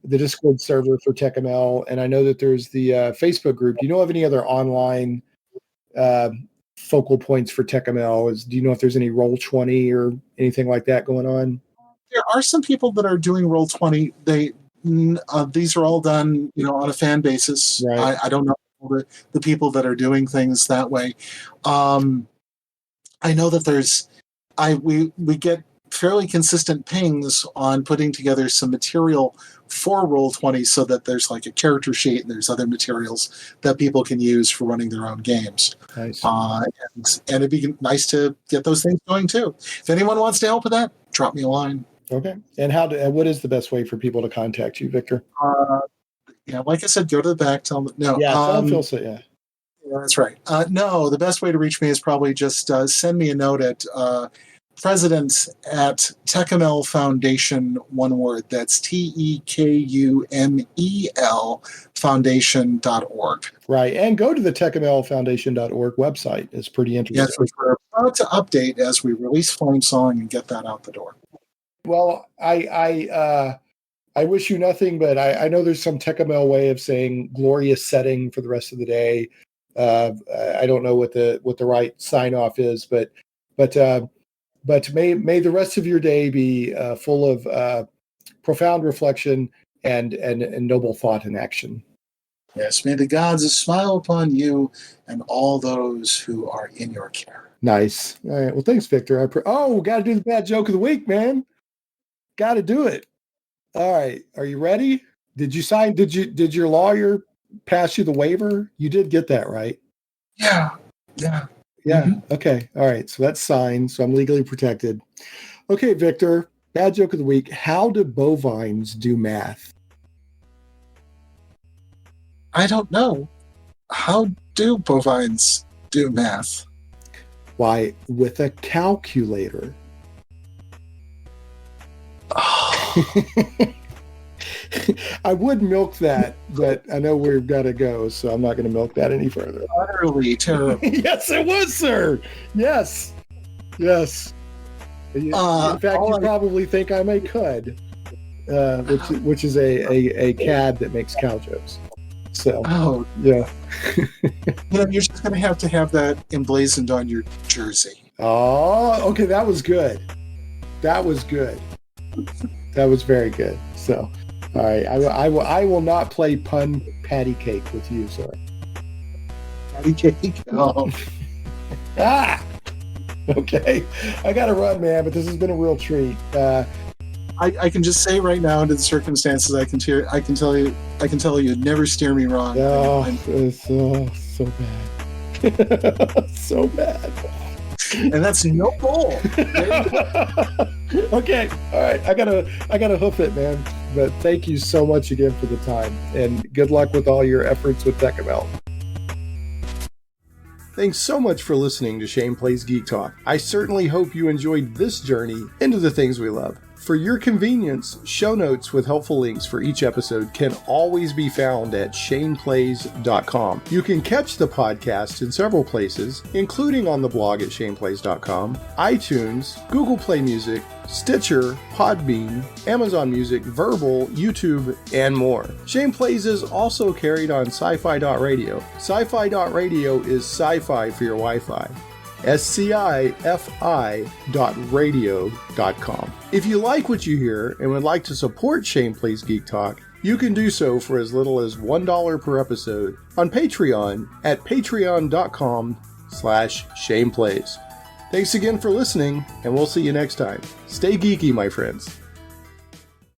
the Discord server for Tékumel, and I know that there's the Facebook group. Do you know of any other online focal points for Tékumel? Do you know if there's any Roll20 or anything like that going on? There are some people that are doing Roll20. These are all done, on a fan basis. Right. I don't know the people that are doing things that way. I know that we get fairly consistent pings on putting together some material for Roll20 so that there's like a character sheet and there's other materials that people can use for running their own games. Nice. And it'd be nice to get those things going too. If anyone wants to help with that, drop me a line. Okay. And what is the best way for people to contact you, Victor? Like I said, go to the back. Tell them. No. Yeah, Phil said, yeah. Yeah, that's right. No, the best way to reach me is probably just send me a note at president at Tékumel Foundation, one word. That's TEKUMEL Foundation.org. Right. And go to the TekumelFoundation.org website. It's pretty interesting. Yes, which we're about to update as we release Flame Song and get that out the door. Well, I wish you nothing, but I know there's some Tékumel way of saying glorious setting for the rest of the day. I don't know what the right sign off is, but may the rest of your day be full of profound reflection and noble thought and action. Yes, may the gods smile upon you and all those who are in your care. Nice. All right. Well, thanks, Victor. Got to do the bad joke of the week, man. Got to do it. All right. Are you ready? Did you sign? Did your lawyer pass you the waiver? You did get that, right? Yeah. Mm-hmm. Okay. All right. So that's signed. So I'm legally protected. Okay, Victor. Bad joke of the week. How do bovines do math? I don't know. How do bovines do math? Why, with a calculator. I would milk that, but I know we've got to go, so I'm not going to milk that any further. Utterly terrible. Yes, it was, sir. Yes. In fact, you probably think I'm a cud, which is a cad that makes cow jokes. So, yeah. You're just going to have that emblazoned on your jersey. Oh, okay. That was good. That was very good. So, all right. I will not play pun patty cake with you, sir. Patty cake? Oh. Okay. I got to run, man, but this has been a real treat. I can just say right now, under the circumstances, I can tell you, you'd never steer me wrong. Oh, it's so bad. So bad. And that's no goal. Okay. All right. I gotta hoof it, man. But thank you so much again for the time, and good luck with all your efforts with Tékumel. Thanks so much for listening to Shane Plays Geek Talk. I certainly hope you enjoyed this journey into the things we love. For your convenience, show notes with helpful links for each episode can always be found at shaneplays.com. You can catch the podcast in several places, including on the blog at shaneplays.com, iTunes, Google Play Music, Stitcher, Podbean, Amazon Music, Verbal, YouTube, and more. Shane Plays is also carried on SciFi.radio. SciFi.radio is sci-fi for your Wi-Fi. SciFi.radio.com. If you like what you hear and would like to support Shane Plays Geek Talk, you can do so for as little as $1 per episode on Patreon at patreon.com/ShanePlays. Thanks again for listening, and we'll see you next time. Stay geeky, my friends.